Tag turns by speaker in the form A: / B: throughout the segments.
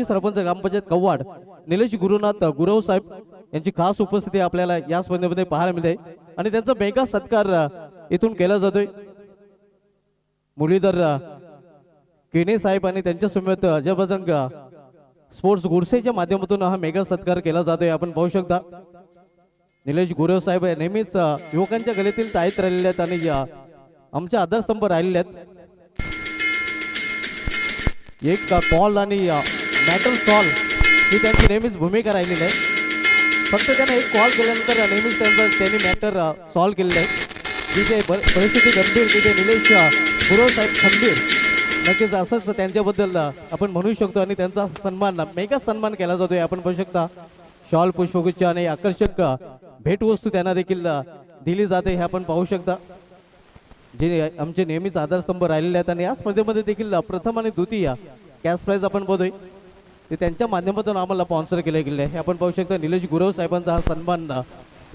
A: माजी सरपंच ग्रामपंचायत कव्वाड निलेश गुरुनाथ गुरव साहेब यांची खास उपस्थिती आपल्याला या स्पर्धेमध्ये पाहायला मिळते आणि त्यांचा मेगा सत्कार इथून केला जातोय। मुरलीधर केणे साहेब आणि त्यांच्या समेत अजयबजरंग स्पोर्ट्स गुरसेच्या माध्यमातून हा मेगा सत्कार केला जातोय। आपण पाहू शकता निलेश गुरव साहेब नेहमीच युवकांच्या गळीतील ताईत राहिलेले आहेत आणि आमच्या आधारस्तंभ राहिलेले आहेत। एक कॉल आणि मॅटर सॉल्व ही त्यांची नेहमीच भूमिका राहिलेली आहे। फक्त त्यांना एक कॉल केल्यानंतर नेहमीच त्यांनी मॅटर सॉल्व केलेलं आहे। जिथे परिस्थिती गंभीर तिथे निलेश गुरव साहेब खंबीर, नक्कीच असंच त्यांच्याबद्दल आपण म्हणू शकतो आणि त्यांचा सन्मान मेगा सन्मान केला जातोय। आपण पाहू शकता शॉल पुष्पगुच्छ आणि आकर्षक भेटवस्तू त्यांना देखील दिली जाते हे आपण पाहू शकता। जे आमचे नेहमीच आधारस्तंभ राहिलेले आहेत आणि या स्पर्धेमध्ये देखील प्रथम आणि द्वितीय कॅश प्राइज आपण बघतोय ते त्यांच्या माध्यमातून आम्हाला स्पॉन्सर केले गेले आहे। आपण पाहू शकता निलेश गुरव साहेबांचा हा सन्मान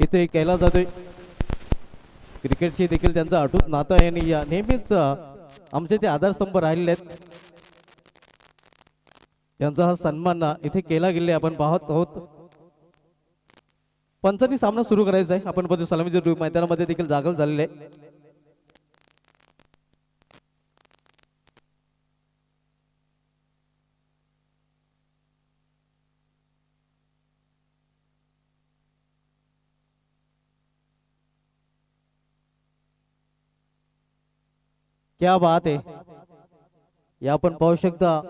A: इथे केला जातोय। क्रिकेटशी देखील त्यांचा अटूट नातं आहे आणि नेहमीच आमचे ते आधारस्तंभ राहिलेले आहेत, त्यांचा हा सन्मान इथे केला गेला आपण पाहत आहोत। पंचांनी सामना सुरू करायचा आहे। आपण बघतो सलामीच्या मैदानामध्ये देखील दाखल झालेले आहे। क्या बात आहे, या आपण पाहू शकता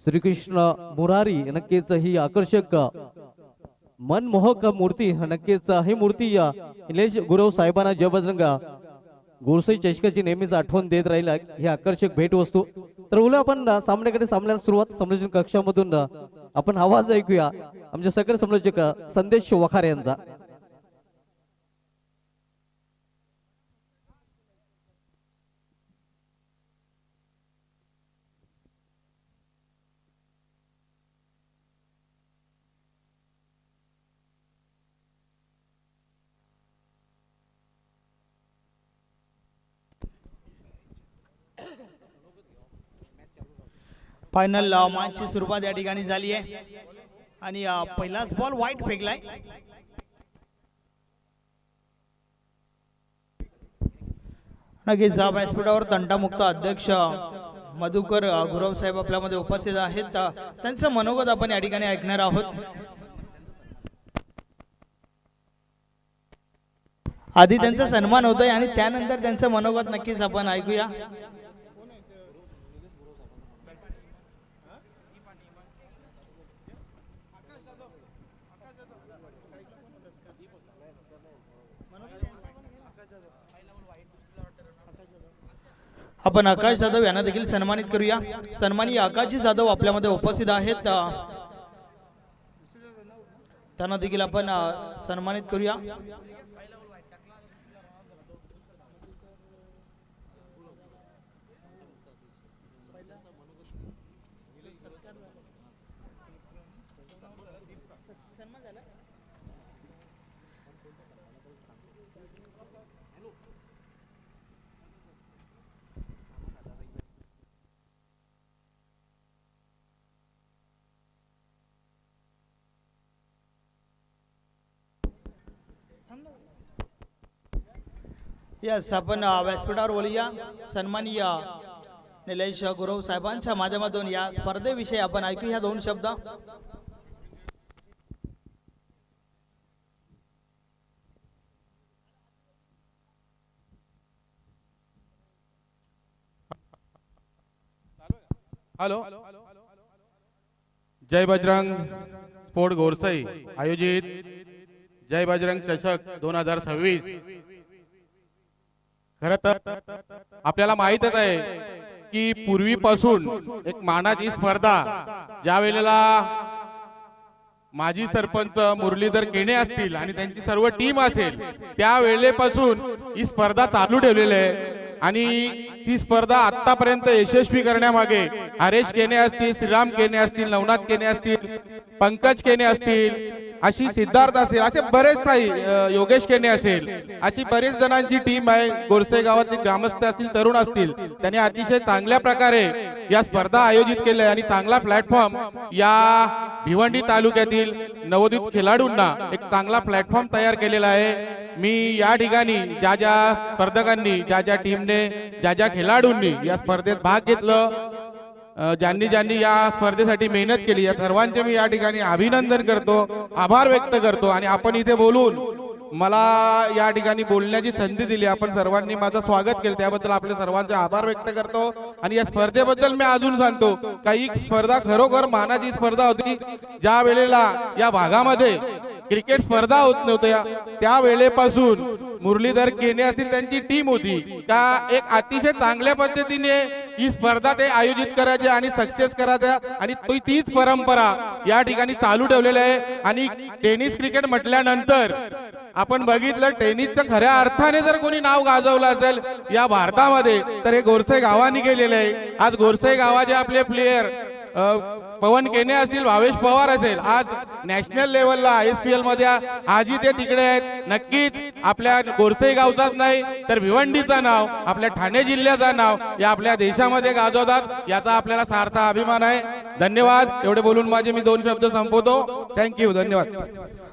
A: श्रीकृष्ण मुरारी नक्कीच ही आकर्षक मनमोहक मूर्ती नक्कीच ही मूर्ती निलेश गुरव साहेबांना जयबजरंग गोरसाई चषकाची नेहमीच आठवण देत राहील ही आकर्षक भेटवस्तू। तर उलट आपण सामन्याकडे सामन्याला सुरुवात समालोचन कक्षामधून आपण आवाज ऐकूया आमचे सकल समालोचक संदेश वखारे यांचा।
B: फायनल मॅचची सुरुवात या ठिकाणी झाली आहे आणि पहिलाच बॉल वाईट फेकलाय। नक्कीच व्यासपीठावर तंटामुक्त अध्यक्ष मधुकर गुरव साहेब आपल्यामध्ये उपस्थित आहेत, त्यांचं मनोगत आपण या ठिकाणी ऐकणार आहोत। आधी त्यांचा सन्मान होतोय आणि त्यानंतर त्यांचं मनोगत नक्कीच आपण ऐकूया। आपण आकाश जाधव यांना देखील सन्मानित करूया। सन्माननीय आकाशजी जाधव आपल्यामध्ये उपस्थित आहेत, त्यांना देखील आपण सन्मानित करूया। यस, आपण व्यासपीठावर बोलूया। सन्माननीय निलेश गुरव साहेबांच्या माध्यमातून या स्पर्धेविषयी आपण ऐकू ह्या दोन शब्द।
C: हॅलो, जय बजरंग स्पोर्ट गोरसाई आयोजित जय बजरंग चषक 2026। खरं तर आपल्याला माहीतच आहे की पूर्वीपासून एक मानाची स्पर्धा ज्या वेळेला माजी सरपंच मुरलीधर केणे असतील आणि त्यांची सर्व टीम असेल त्या वेळेपासून ही स्पर्धा चालू ठेवलेली आहे आणि ती स्पर्धा आतापर्यंत यशस्वी करण्यामागे हरेश केणे असतील, श्रीराम केणे असतील, नवनाथ केणे असतील, पंकज केणे असतील, अशी सिद्धार्थ असेल, असे बरेच काही योगेश केने असेल, अशी बरेच जणांची टीम आहे. गोरसे गावातील ग्रामस्थ असतील, तरुण असतील, त्यांनी अतिशय चांगल्या प्रकारे या स्पर्धा आयोजित केल्या आणि चांगला प्लॅटफॉर्म या भिवंडी तालुक्यातील नवोदित खेळाडूंना एक चांगला प्लॅटफॉर्म तयार केलेला आहे. मी या ठिकाणी ज्या ज्या स्पर्धकांनी, ज्या ज्या टीमने, ज्या ज्या खेळाडूंनी या स्पर्धेत भाग घेतलं, ज्यांनी ज्यांनी या स्पर्धेसाठी मेहनत केली, या सर्वांचे मी या ठिकाणी अभिनंदन करतो, आभार व्यक्त करतो. आणि आपण इथे बोलून मला या ठिकाणी बोलण्याची संधी दिली, आपण सर्वांनी माझं स्वागत केलं, त्याबद्दल आपले सर्वांचे आभार व्यक्त करतो. आणि या स्पर्धेबद्दल मी अजून सांगतो, काही स्पर्धा खरोखर मानाची स्पर्धा होती. ज्या वेळेला या भागामध्ये क्रिकेट स्पर्धा होत नव्हत्या, त्या वेळेपासून मुरलीधर केने असतील त्यांची टीम होती का एक अतिशय चांगल्या पद्धतीने ही स्पर्धा ते आयोजित करायचे आणि सक्सेस करायच्या. आणि तीच परंपरा या ठिकाणी चालू ठेवलेली आहे. आणि टेनिस क्रिकेट म्हटल्यानंतर आपण बघितलं, टेनिसचं खऱ्या अर्थाने जर कोणी नाव गाजवलं असेल या भारतामध्ये तर हे गोरसे गावांनी केलेलं आहे. आज गोरसे गावाचे आपले प्लेयर पवन केने असतील, भावेश पवार असेल, आज नॅशनल लेवलला ISPL मध्ये आजही ते तिकडे आहेत. नक्कीच आपल्या गोरसे गावचाच नाही तर भिवंडीचं नाव, आपल्या ठाणे जिल्ह्याचं नाव या आपल्या देशामध्ये गाजवतात, याचा आपल्याला सार्थ अभिमान आहे. धन्यवाद. एवढे बोलून माझे मी 2 शब्द संपवतो. थँक्यू. धन्यवाद.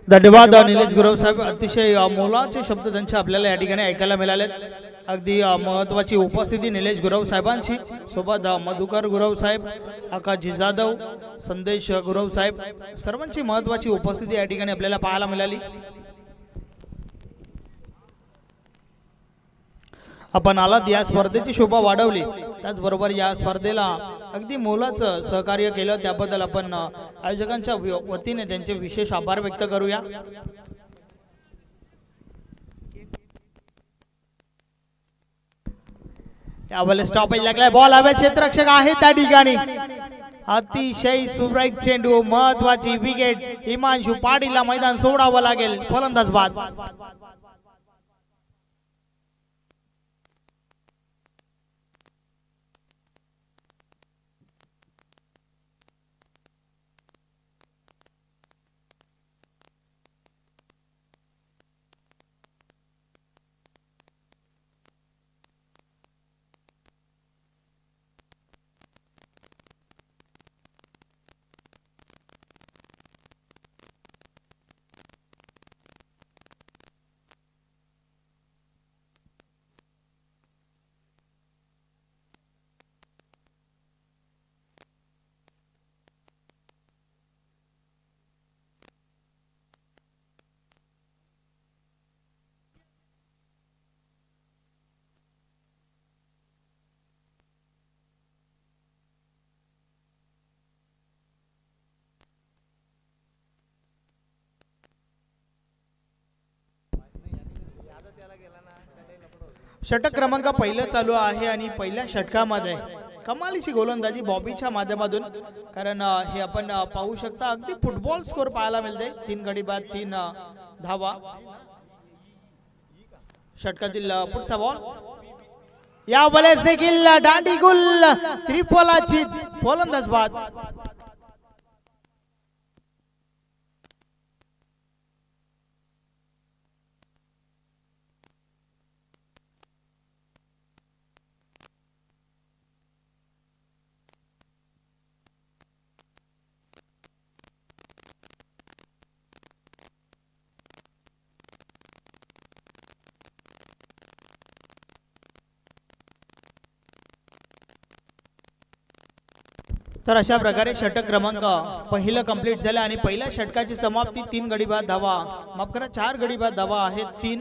B: धन्यवाद निलेश गुरव साहेब. अतिशय मोलाचे शब्द त्यांचे आपल्याला या ठिकाणी ऐकायला मिळाले. अगदी महत्वाची उपस्थिती निलेश गुरव साहेबांची, सोबत मधुकर गुरव साहेब, आकाश जाधव, संदेश गुरव साहेब, सर्वांची महत्वाची उपस्थिती या ठिकाणी आपल्याला पाहायला मिळाली. आपण आलात, या स्पर्धेची शोभा वाढवली, त्याचबरोबर या स्पर्धेला अगदी मोलाचं सहकार्य केलं, त्याबद्दल आपण आयोजकांच्या वतीने त्यांचे विशेष आभार व्यक्त करूया. यावेळेस स्टॉपेज लागलाय, बॉल हवे, क्षेत्ररक्षक आहे त्या ठिकाणी. अतिशय सुरेख चेंडू, महत्वाची विकेट. हिमांशु पाटीलला मैदान सोडावं लागेल. फलंदाज बाद. षटक क्रमांक पहिलं चालू आहे आणि पहिल्या षटकामध्ये कमालीची गोलंदाजी बॉबीच्या माध्यमातून, कारण हे आपण पाहू शकता अगदी फुटबॉल स्कोर पाहायला मिळते. 3 गडी बाद 3 धावा. षटकातील पुढचा बॉल, या वेळेस देखील दांडी गुल, त्रिफलाची, फलंदाज बाद. तर अशा प्रकारे षटक क्रमांक पहिलं कंप्लीट झालं आणि पहिल्या षटकाची समाप्ती 3 गडी बाद धावा, माफ करा 4 गडी बाद धावा आहेत. 3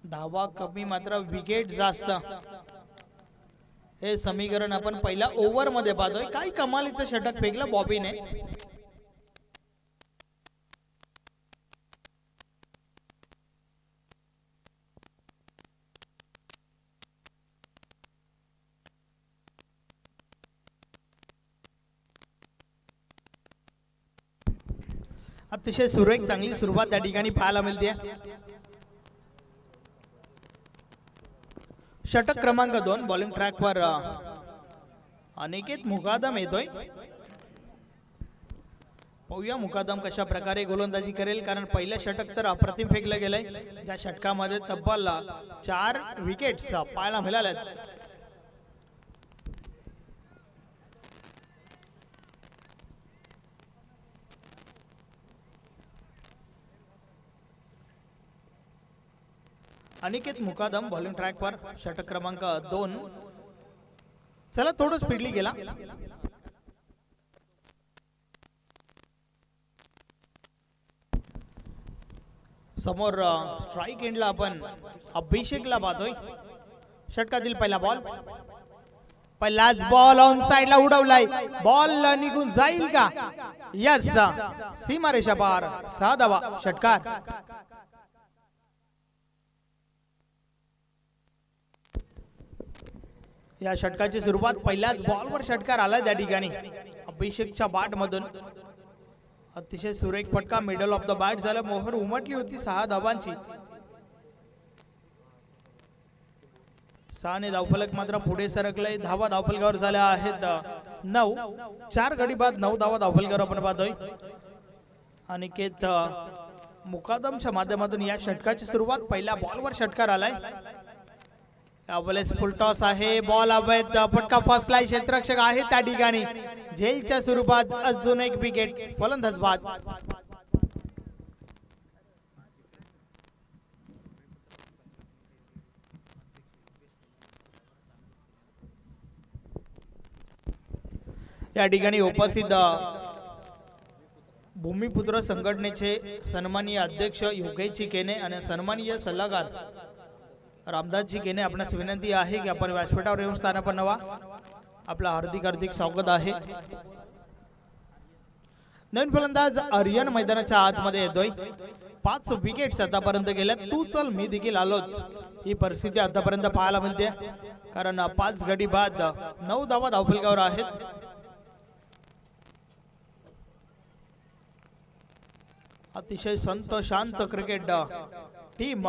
B: धावा कमी मात्र विकेट जास्त, हे समीकरण आपण पहिल्या ओव्हर मध्ये पाहतोय. काही कमालीचं षटक फेकलं बॉबीने. अतिशय सुरेख चांगली सुरुवात त्या ठिकाणी पाहायला मिळते. षटक क्रमांक 2 बॉलिंग ट्रॅकवर अनिकेत मुकादम येतोय. पाहूया मुकादम कशा प्रकारे गोलंदाजी करेल, कारण पहिलं षटक तर अप्रतिम फेकलं गेलंय. ज्या षटकामध्ये तब्बल 4 विकेट्स पाहायला मिळाल्यात. अनिकेत मुकादम बॉलिंग ट्रॅकवर, षटक क्रमांक 2. चला थोडं स्पीडली गेला. समोर स्ट्राईक एंडला आपण अभिषेकला पाहतोय. षटकातील पहिला बॉल, पहिलाच बॉल ऑन साइडला उडवलाय. बॉल निघून जाईल का? यस, सीमारेषा पार, 6 धावा, षटकार. या षटकाची सुरुवात पहिल्याच बॉलवर षटकार आला त्या ठिकाणी अभिषेकच्या बॅट मधून. अतिशय सुरेख फटका मिडल ऑफ द बॅट झाला. मोहर उमटली होती 6 धावांची. 6 ने धावफलक मात्र पुढे सरकले. धावा धावफलकावर झाल्या आहेत 9. 4 गडी बाद 9 धावा धावफलकावर आपण पाहतोय. अनिकेत मुकादमच्या माध्यमातून या षटकाची सुरुवात पहिल्या बॉलवर षटकार आलाय. फुल टॉस आहे. बॉल अवैध फटका फसलाय. क्षेत्ररक्षक आहे त्या ठिकाणी. झेलच्या स्वरूपात अजून एक विकेट. फलंदाज बाद. या ठिकाणी उपस्थित भूमिपुत्र संघटनेचे सन्माननीय अध्यक्ष योगेश केने आणि सन्माननीय सल्लागार रामदासजी केने, आपणास विनंती आहे की आपण व्यासपीठावर येऊन स्थानापन्न व्हा. आपला हार्दिक स्वागत आहे. नवीन फलंदाज आर्यन मैदानाच्या आतमध्ये येतोय. 5 विकेट्स आतापर्यंत गेल्यात. तू चल मी देखील आलोच, ही परिस्थिती आतापर्यंत पाहायला मिळते. कारण 5 गडी बाद 9 धावा धावफलकावर आहेत. अतिशय संत शांत क्रिकेट टीम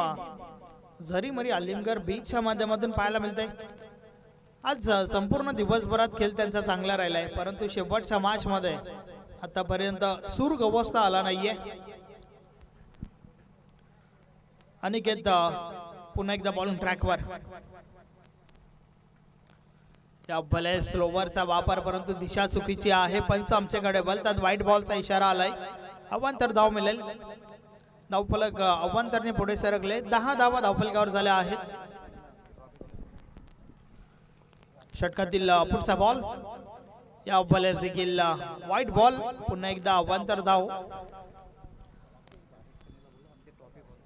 B: झरीमरी आलिमगर बीचच्या माध्यमातून पाहायला मिळते. आज संपूर्ण दिवसभरात खेळ त्यांचा चांगला राहिलाय, परंतु शेवटच्या मॅच मध्ये आतापर्यंत सूर गवसता आला नाहीये. अनिकेत पुन्हा एकदा बॉलिंग ट्रॅकवर. त्या भले स्लोवरचा वापर, परंतु दिशा चुकीची आहे. पंच आमच्याकडे बोलतात व्हाईट बॉलचा इशारा आलाय. अवांतर धाव मिळेल. धावफलक अवांतरने पुढे सरकले. 10 धावा धावफलकावर झाल्या आहेत. षटकातील पुढचा बॉल, या बॉलर्स देखील व्हाईट बॉल. पुन्हा एकदा अवांतर धाव.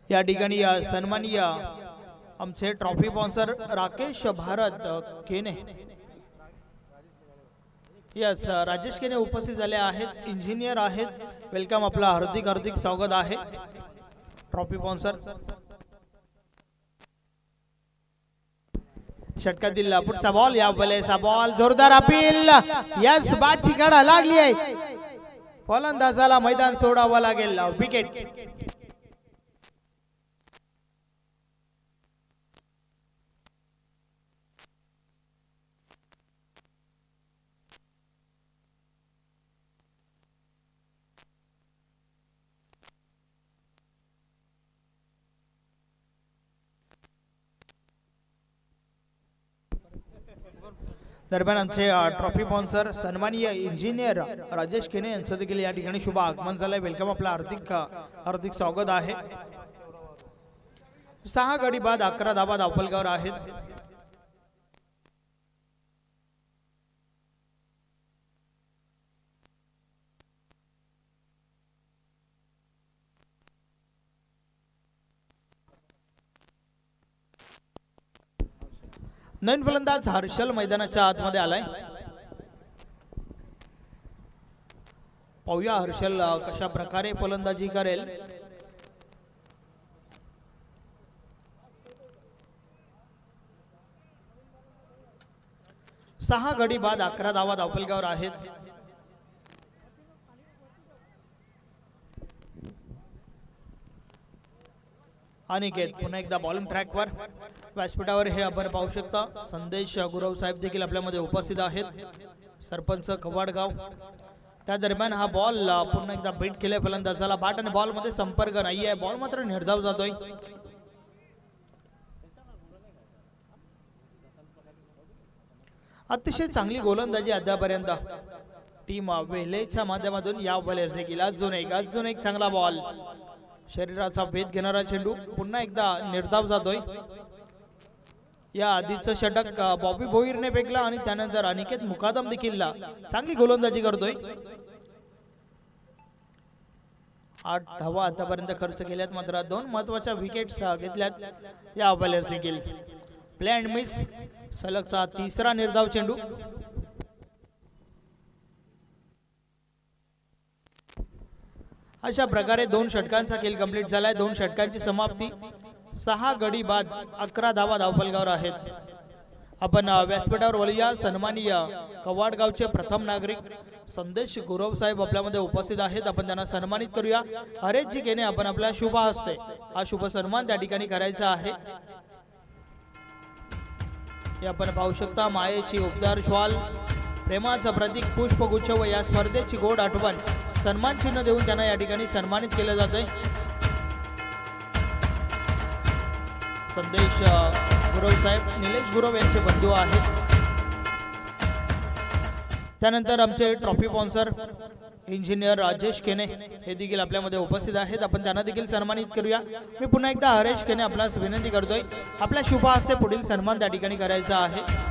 B: या ठिकाणी सन्माननीय आमचे ट्रॉफी स्पॉन्सर राकेश भारत केने, यस राजेश केने उपस्थित झाले आहेत. इंजिनियर आहेत. वेलकम, आपला हार्दिक स्वागत आहे. Trophy sponsor. षटकातील पुढचा बॉल, या बॉलचा बॉल जोरदार अपील. यस, बॅटची कडा लागली आहे. फलंदाजाला मैदान सोडावं लागेल. विकेट. दरम्यान आमचे ट्रॉफी स्पॉन्सर सन्माननीय इंजिनियर राजेश केने यांचं देखील या ठिकाणी शुभ आगमन झालंय. वेलकम, आपला हार्दिक स्वागत आहे. 6 गडी बाद 11 धावा धावफलकावर आहेत. नवीन फलंदाज हर्षल मैदानाच्या आतमध्ये आलाय. पाहूया हर्षल कशा प्रकारे फलंदाजी करेल. सहा गडी बाद 11 धावा धावफलकावर आहेत. अनिकेत पुन्हा एकदा बॉलिंग ट्रॅकवर. व्यासपीठावर हे आपण पाहू शकता संदेश गुरव साहेब देखील आपल्यामध्ये उपस्थित आहेत. सरपंच कवाडगाव. त्या दरम्यान हा बॉल पुन्हा एकदा बीट केलाय फलंदाजाला बाट आणि बॉल मध्ये संपर्क नाहीये बॉल मात्र निर्धाव जातोय अतिशय चांगली गोलंदाजी अद्यापर्यंत टीम वेल्हेच्या माध्यमातून या बॉलर्स देखील अजून एक चांगला बॉल शरीराचा भेद घेणारा चेंडू पुन्हा एकदा निर्धाव जातोय या आधीचं षटक बॉबी भोईरने फेकला आणि त्यानंतर अनिकेत मुकादम देखील चांगली गोलंदाजी करतोय 8 धावा आतापर्यंत खर्च केल्यात मात्र 2 महत्वाच्या विकेट्स घेतल्यात या बॉलर्स देखील प्ले अँड मिस सलगचा तिसरा निर्धाव चेंडू अशा प्रकारे 2 षटकांचा खेळ कंप्लीट झालाय 2 षटकांची समाप्ती 6 गडी बाद 11 धावा धावफलकावर आहेत आपण व्यासपीठावर बोलूया सन्माननीय कवाडगावचे प्रथम नागरिक संदेश गुरव साहेब आपल्यामध्ये उपस्थित आहेत आपण त्यांना सन्मानित करूया हरेशजी केने आपण आपल्या शुभ हस्ते हा शुभ सन्मान त्या ठिकाणी करायचा आहे हे आपण पाहू शकता मायेची उपदार श्वाल प्रेमाचं प्रतीक पुष्पगुच्छ व या स्पर्धेची गोड आठवण सन्मान चिन्ह देऊन त्यांना या ठिकाणी सन्मानित केलं जातंय संदेश गुरव साहेब निलेश गुरव यांचे बंधू आहेत त्यानंतर आमचे ट्रॉफी स्पॉन्सर इंजिनियर राजेश केने हे देखील आपल्यामध्ये उपस्थित आहेत आपण त्यांना देखील सन्मानित करूया मी पुन्हा एकदा हरेश केने आपल्यास विनंती करतोय आपल्या शुभ हस्ते पुढील सन्मान त्या ठिकाणी करायचा आहे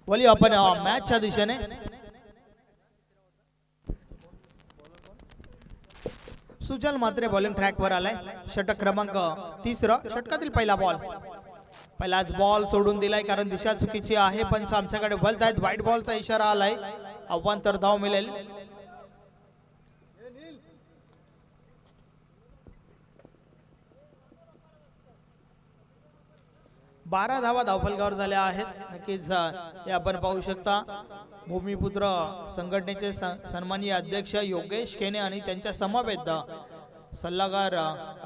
B: वली आपण मॅचच्या दिशेने सुजल मात्रे बॉलिंग ट्रॅक वर आलाय षटक क्रमांक 3 षटकातील पहिला बॉल पहिलाच बॉल सोडून दिलाय कारण दिशा चुकीची आहे पण आमच्याकडे बलत आहेत व्हाईट बॉलचा इशारा आलाय आव्हान तर धाव मिळेल 12 धावा धावफलकावर झाल्या आहेत नक्कीच हे आपण पाहू शकता भूमिपुत्र संघटनेचे सन्माननीय अध्यक्ष योगेश केने आणि त्यांच्या समवेत सल्लागार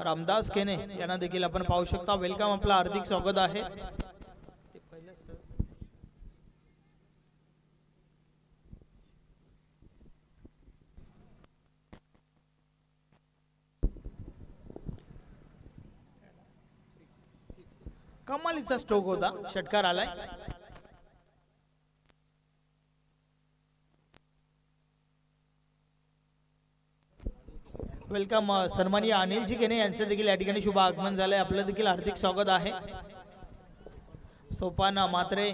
B: रामदास केने यांना देखील आपण पाहू शकता वेलकम आपलं हार्दिक स्वागत आहे कमालीचा स्ट्रोक होता षटकार आलाय वेलकम सन्माननीय अनिलजी केने यांचे देखील या ठिकाणी शुभ आगमन झालंय आपलं देखील हार्दिक स्वागत आहे सोपान मात्रे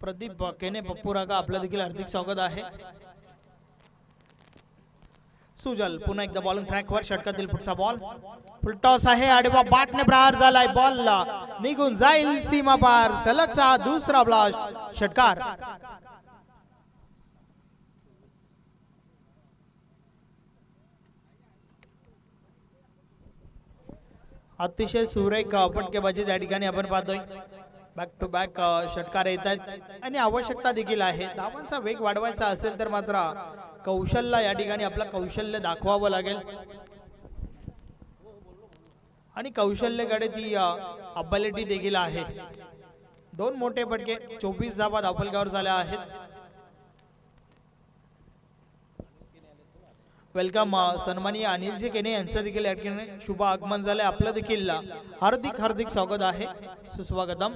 B: प्रदीप केने पप्पू रागा आपलं देखील हार्दिक स्वागत आहे सुजल पुन्हा एकदा बॉलिंग ट्रॅक वर षटकातील पुढचा बॉल फुलटॉस आहे आडवा बाटने प्रहार झालाय बॉल निघून जाईल सीमा पार सलगचा दुसरा ब्लास्ट षटकार अतिशय सुरेख फटकेबाजी त्या ठिकाणी आपण पाहतोय बॅक टू बॅक षटकार येत आहेत आणि आवश्यकता देखील आहे धावांचा वेग वाढवायचा असेल तर मात्र कौशल्य या ठिकाणी आपलं कौशल्य दाखवावं लागेल आणि कौशल्याकडे ती अबिलिटी देखील आहे 2 मोठे फटके 24 धावा धावफलकावर झाल्या आहेत वेलकम सन्माननीय अनिलजी केने यांचं देखील या ठिकाणी शुभ आगमन झाले आपलं देखील हार्दिक हार्दिक स्वागत आहे सुस्वागतम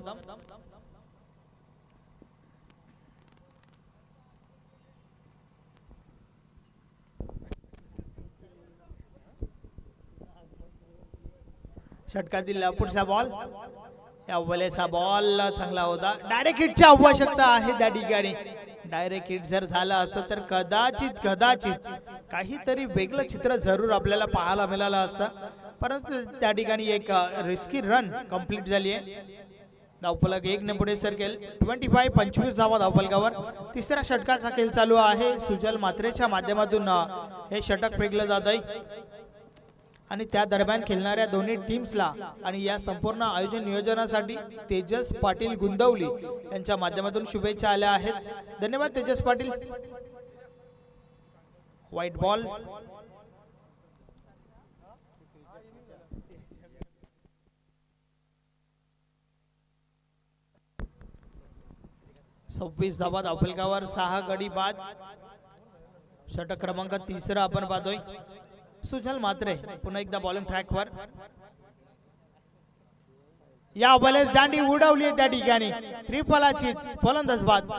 B: षटकातील पुढचा बॉल या वलेचा बॉल चांगला होता डायरेक्ट हिटची आवश्यकता आहे त्या ठिकाणी डायरेक्ट हिट जर झाला असतं तर कदाचित काहीतरी वेगळं चित्र जरूर आपल्याला पाहायला मिळालं असतं परंतु त्या ठिकाणी एक रिस्की रन कंप्लीट झाली आहे धावफलक 1 ने पुढे सरकेल 25 धावा धावफलकावर तिसऱ्या षटकाचा खेळ चालू आहे सुजल मात्रेच्या माध्यमातून हे षटक फेकलं जात आहे आणि त्या दरम्यान खेळणाऱ्या दोन्ही टीम्सला आणि या संपूर्ण आयोजन नियोजनासाठी तेजस पाटील गुंदवली यांच्या माध्यमातून शुभेच्छा आल्या आहेत। धन्यवाद तेजस पाटील। व्हाईट बॉल, सव्वीस धावा धावफलकावर 6 गडी बाद। षटक क्रमांक 3 आपण पाहतोय। सुजल मात्रे पुन्हा एकदा बॉलिंग ट्रॅकवर, या बॉलेस दांडी उडवली त्या ठिकाणी, त्रिफलाची फलंदाज बाद।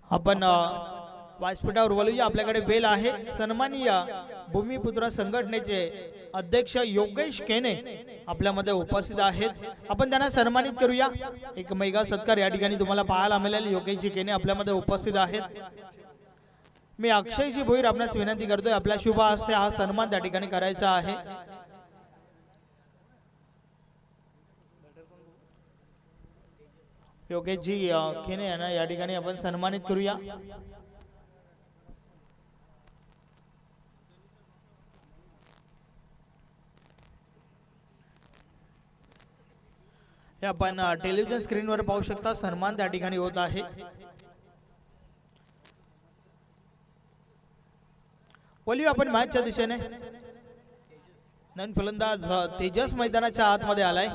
B: आपण व्यासपीठावर बोलूया। आपल्याकडे बेल आहे। सन्माननीय भूमिपुत्र संघटनेचे अध्यक्ष योगेश केने आपल्यामध्ये उपस्थित आहेत। आपण त्यांना सन्मानित करूया। एक मेगा सत्कार या ठिकाणी तुम्हाला पाहायला मिळेल। योगेशजी केने आपल्यामध्ये उपस्थित आहेत। मी अक्षयजी भोईर आपणास विनंती करतोय, आपल्या शुभ हस्ते हा सन्मान त्या ठिकाणी करायचा आहे। योगेशजी केने यांना या ठिकाणी आपण सन्मानित करूया। हे आपण टेलिव्हिजन स्क्रीनवर पाहू शकता। सन्मान त्या ठिकाणी होत आहे। बोलूया आपण मॅचच्या दिशेने। नवीन फलंदाज तेजस मैदानाच्या आतमध्ये आलाय।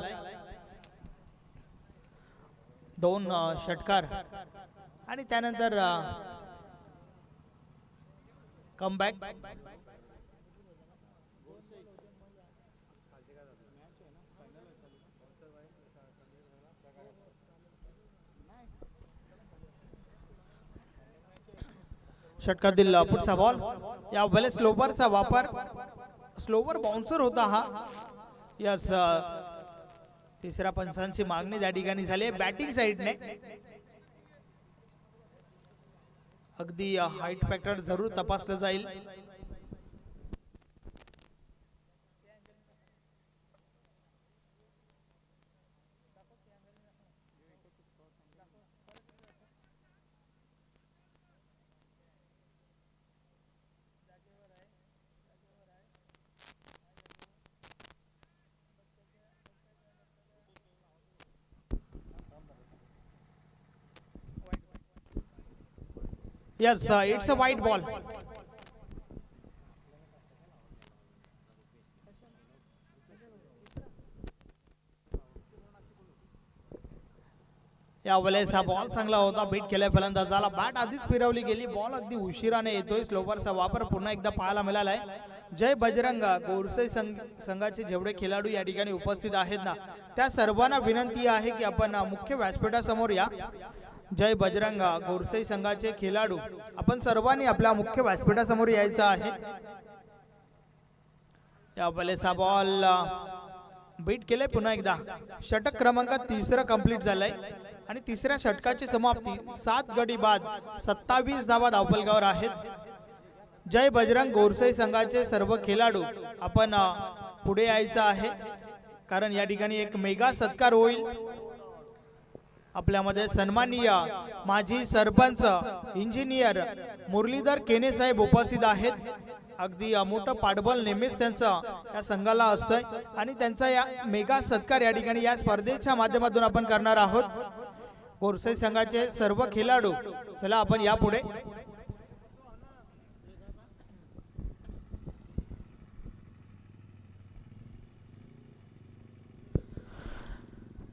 B: 2 षटकार आणि त्यानंतर कमबॅक। षटकातील पुढचा बॉल, या वेळेस स्लोवरचा वापर, स्लोवर बाउन्सर होता हा। यस, तिसऱ्या पंचांची मागणी त्या ठिकाणी झाली बॅटिंग साइडने। अगदी हाईट फॅक्टर जरूर तपासलं जाईल। Yes, it's a white ball. या वेळेस हा बॉल चांगला होता, बीट केलाय फलंदाजाला। बॅट आधीच फिरवली गेली, बॉल अगदी उशिराने येतोय। स्लोवरचा वापर पुन्हा एकदा पाहायला मिळालाय। जय बजरंग गोरसे संघाचे जेवढे खेळाडू या ठिकाणी उपस्थित आहेत ना, त्या सर्वांना विनंती आहे की आपण मुख्य व्यासपीठासमोर या। जय बजरंग गोरसे संघाचे खेळाडू आपण सर्वांनी आपल्या मुख्य व्यासपीठासमोर यायचं आहे। या वेळेस हा बॉल बीट केले पुन्हा एकदा। षटक क्रमांक 3 कंप्लीट झालाय आणि तिसऱ्या षटकाची समाप्ती 7 गडी बाद 27 धावा धावफलकावर आहेत। जय बजरंग गोरसे संघाचे सर्व खेळाडू आपण पुढे यायचं आहे, कारण या ठिकाणी एक मेगा सत्कार होईल। आपल्यामध्ये सन्माननीय माजी सरपंच इंजिनियर मुरलीधर केने साहेब उपस्थित आहेत। अगदी मोठं पाठबळ नेहमीच त्यांचं या संघाला असतंय आणि त्यांचा या मेगा सत्कार या ठिकाणी या स्पर्धेच्या माध्यमातून आपण करणार आहोत। गोरसे संघाचे सर्व खेळाडू चला आपण या पुढे।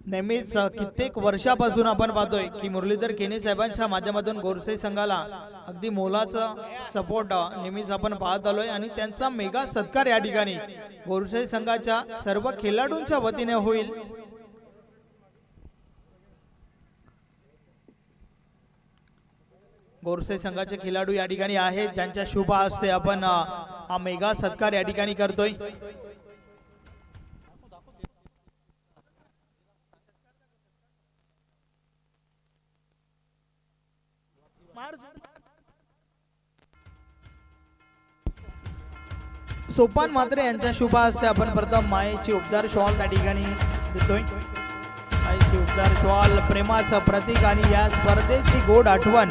B: नेहमीच कित्येक वर्षापासून आपण पाहतोय की मुरलीधर केने साहेबांच्या माध्यमातून गोरसे संघाला अगदी मोलाचा सपोर्ट नेहमीच आपण पाहत आलोय आणि त्यांचा मेगा सत्कार या ठिकाणी गोरसे संघाच्या सर्व खेळाडूंच्या वतीने होईल। गोरसे संघाचे खेळाडू या ठिकाणी आहेत, ज्यांच्या शुभ हस्ते आपण हा मेगा सत्कार या ठिकाणी करतोय। सोपान मात्रे यांच्या शुभ हस्ते आपण प्रथम मायेची उपदार शॉल त्या ठिकाणी देतोय। सुंदर शॉल प्रेमाचं प्रतीक आणि या स्पर्धेची गोड आठवण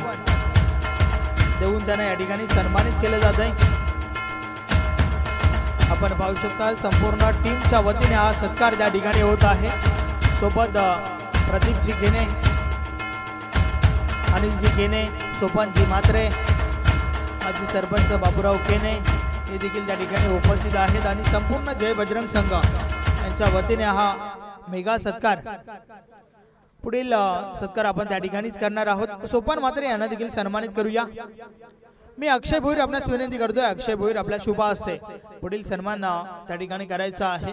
B: देऊन त्यांना या ठिकाणी सन्मानित केलं जात आहे. आपण पाहू शकता संपूर्ण टीमच्या वतीने हा सत्कार त्या ठिकाणी होत आहे. सोबत प्रदीपजी गेने, अनिलजी गेने, सोपानजी म्हात्रे, माजी सरपंच बाबूराव केने हे देखील त्या ठिकाणी उपस्थित आहेत आणि संपूर्ण जय बजरंग संघ यांच्या वतीने हा मेगा सत्कार पुढील सत्कार आपण त्या ठिकाणीच करणार आहोत. सोपान म्हात्रे यांना देखील सन्मानित करूया. मी अक्षय भोईर आपल्यास विनंती करतोय, अक्षय भोईर आपल्या शुभ हस्ते पुढील सन्मान त्या ठिकाणी करायचा आहे.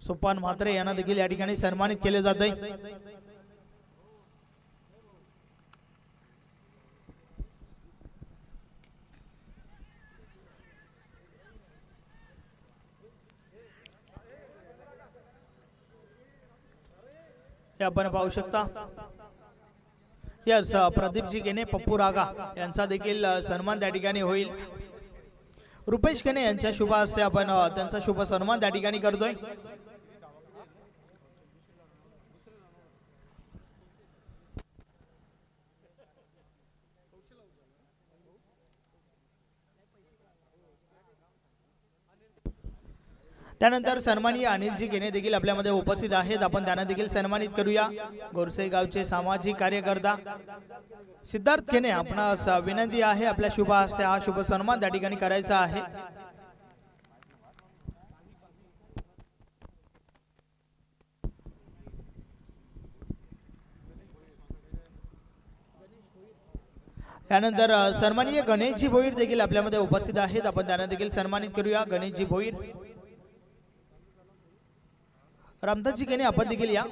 B: सोपान म्हात्रे यांना देखील या ठिकाणी सन्मानित केले जात आहे. हे आपण पाहू शकता. यस, प्रदीपजी केने, पप्पू रागा यांचा देखील सन्मान त्या ठिकाणी होईल. रुपेश केने यांच्या शुभ हस्ते आपण त्यांचा शुभ सन्मान त्या ठिकाणी करतोय. त्यानंतर सन्माननीय अनिलजी गेने देखील आपल्यामध्ये उपस्थित आहेत. आपण त्यांना देखील सन्मानित करूया. गोरसे गावचे सामाजिक कार्यकर्ता सिद्धार्थ केने, आपणास विनंती आहे आपल्या शुभ हस्ते हा शुभ सन्मान त्या ठिकाणी करायचा आहे. त्यानंतर सन्माननीय गणेशजी भोईर देखील आपल्यामध्ये उपस्थित आहेत. आपण त्यांना देखील सन्मानित करूया. गणेशजी भोईर, रामदासजी केने आपण देखील या.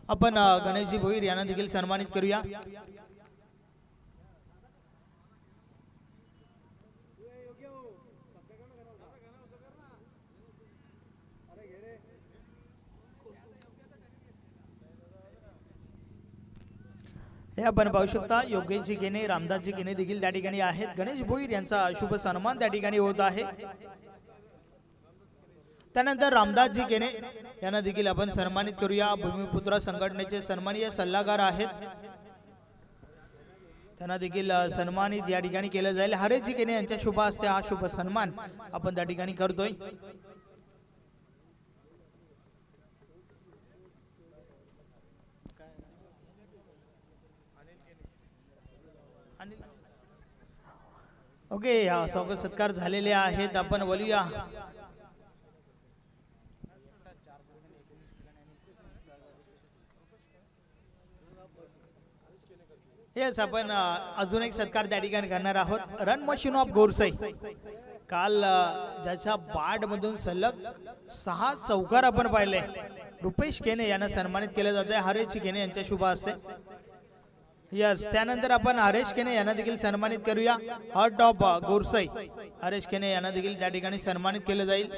B: आपण गणेशजी भोईर यांना देखील सन्मानित करूया. हे आपण पाहू शकता. योगेशजी केने, रामदासजी केने देखील त्या ठिकाणी आहेत. गणेश भोईर यांचा शुभ सन्मान त्या ठिकाणी होत आहे. त्यानंतर रामदासजी केने यांना देखील आपण सन्मानित करूया. भूमिपुत्र संघटनेचे सन्माननीय सल्लागार आहेत, त्यांना देखील सन्मानित या ठिकाणी केलं जाईल. हरेशजी केने यांच्या शुभ हस्ते हा शुभ सन्मान आपण त्या ठिकाणी करतोय. ओके, स्वागत सत्कार झालेले आहेत. आपण बोलूया येस, आपण अजून एक सत्कार त्या ठिकाणी करणार आहोत. रन मशीन ऑफ गोरसई, काल ज्याच्या बाड मधून सलग 6 चौकार आपण पाहिले, रुपेश केने यांना सन्मानित केले जाते. हरेश केने यांच्या शुभ हस्ते. यस, त्यानंतर आपण हरेश केने यांना देखील सन्मानित करूया. हार्ट ऑफ गोरसई, हरेश केने यांना देखील त्या ठिकाणी सन्मानित केले जाईल.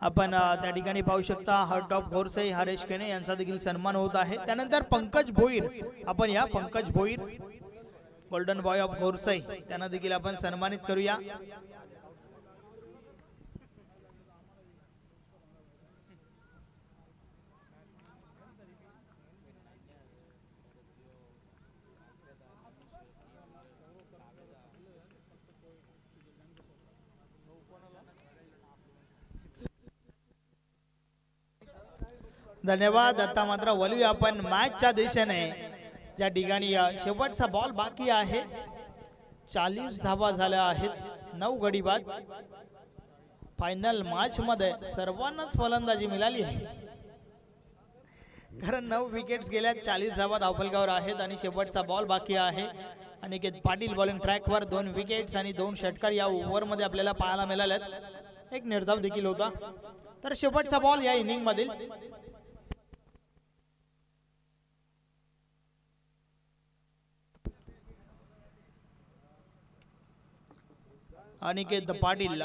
B: आपण त्या ठिकाणी पाहू शकता हार्ट ऑफ गोरसई, हरेश केने यांचा देखील सन्मान होत आहे. त्यानंतर पंकज भोईर, आपण या Pankaj Bhoir, golden boy of Gorsai, त्यांना देखील आपण सन्मानित करूया. धन्यवाद. आता मात्र वळूया आपण मॅचच्या दिशेने, ज्या ठिकाणी शेवटचा बॉल बाकी आहे. 40 धावा झाल्या आहेत. 9 गडी बाद. फायनल मॅच मध्ये सर्वांनाच फलंदाजी मिळाली आहे, कारण 9 विकेट्स गेल्या, 40 धावा धावफलकावर आहेत आणि शेवटचा बॉल बाकी आहे. अनिकेत पाटील बॉलिंग ट्रॅकवर 2 विकेट्स आणि 2 षटकार या ओव्हर मध्ये आपल्याला पाहायला मिळालेत. एक निर्धाव देखील होता. तर शेवटचा बॉल या इनिंग मधील अनिकेत पाटील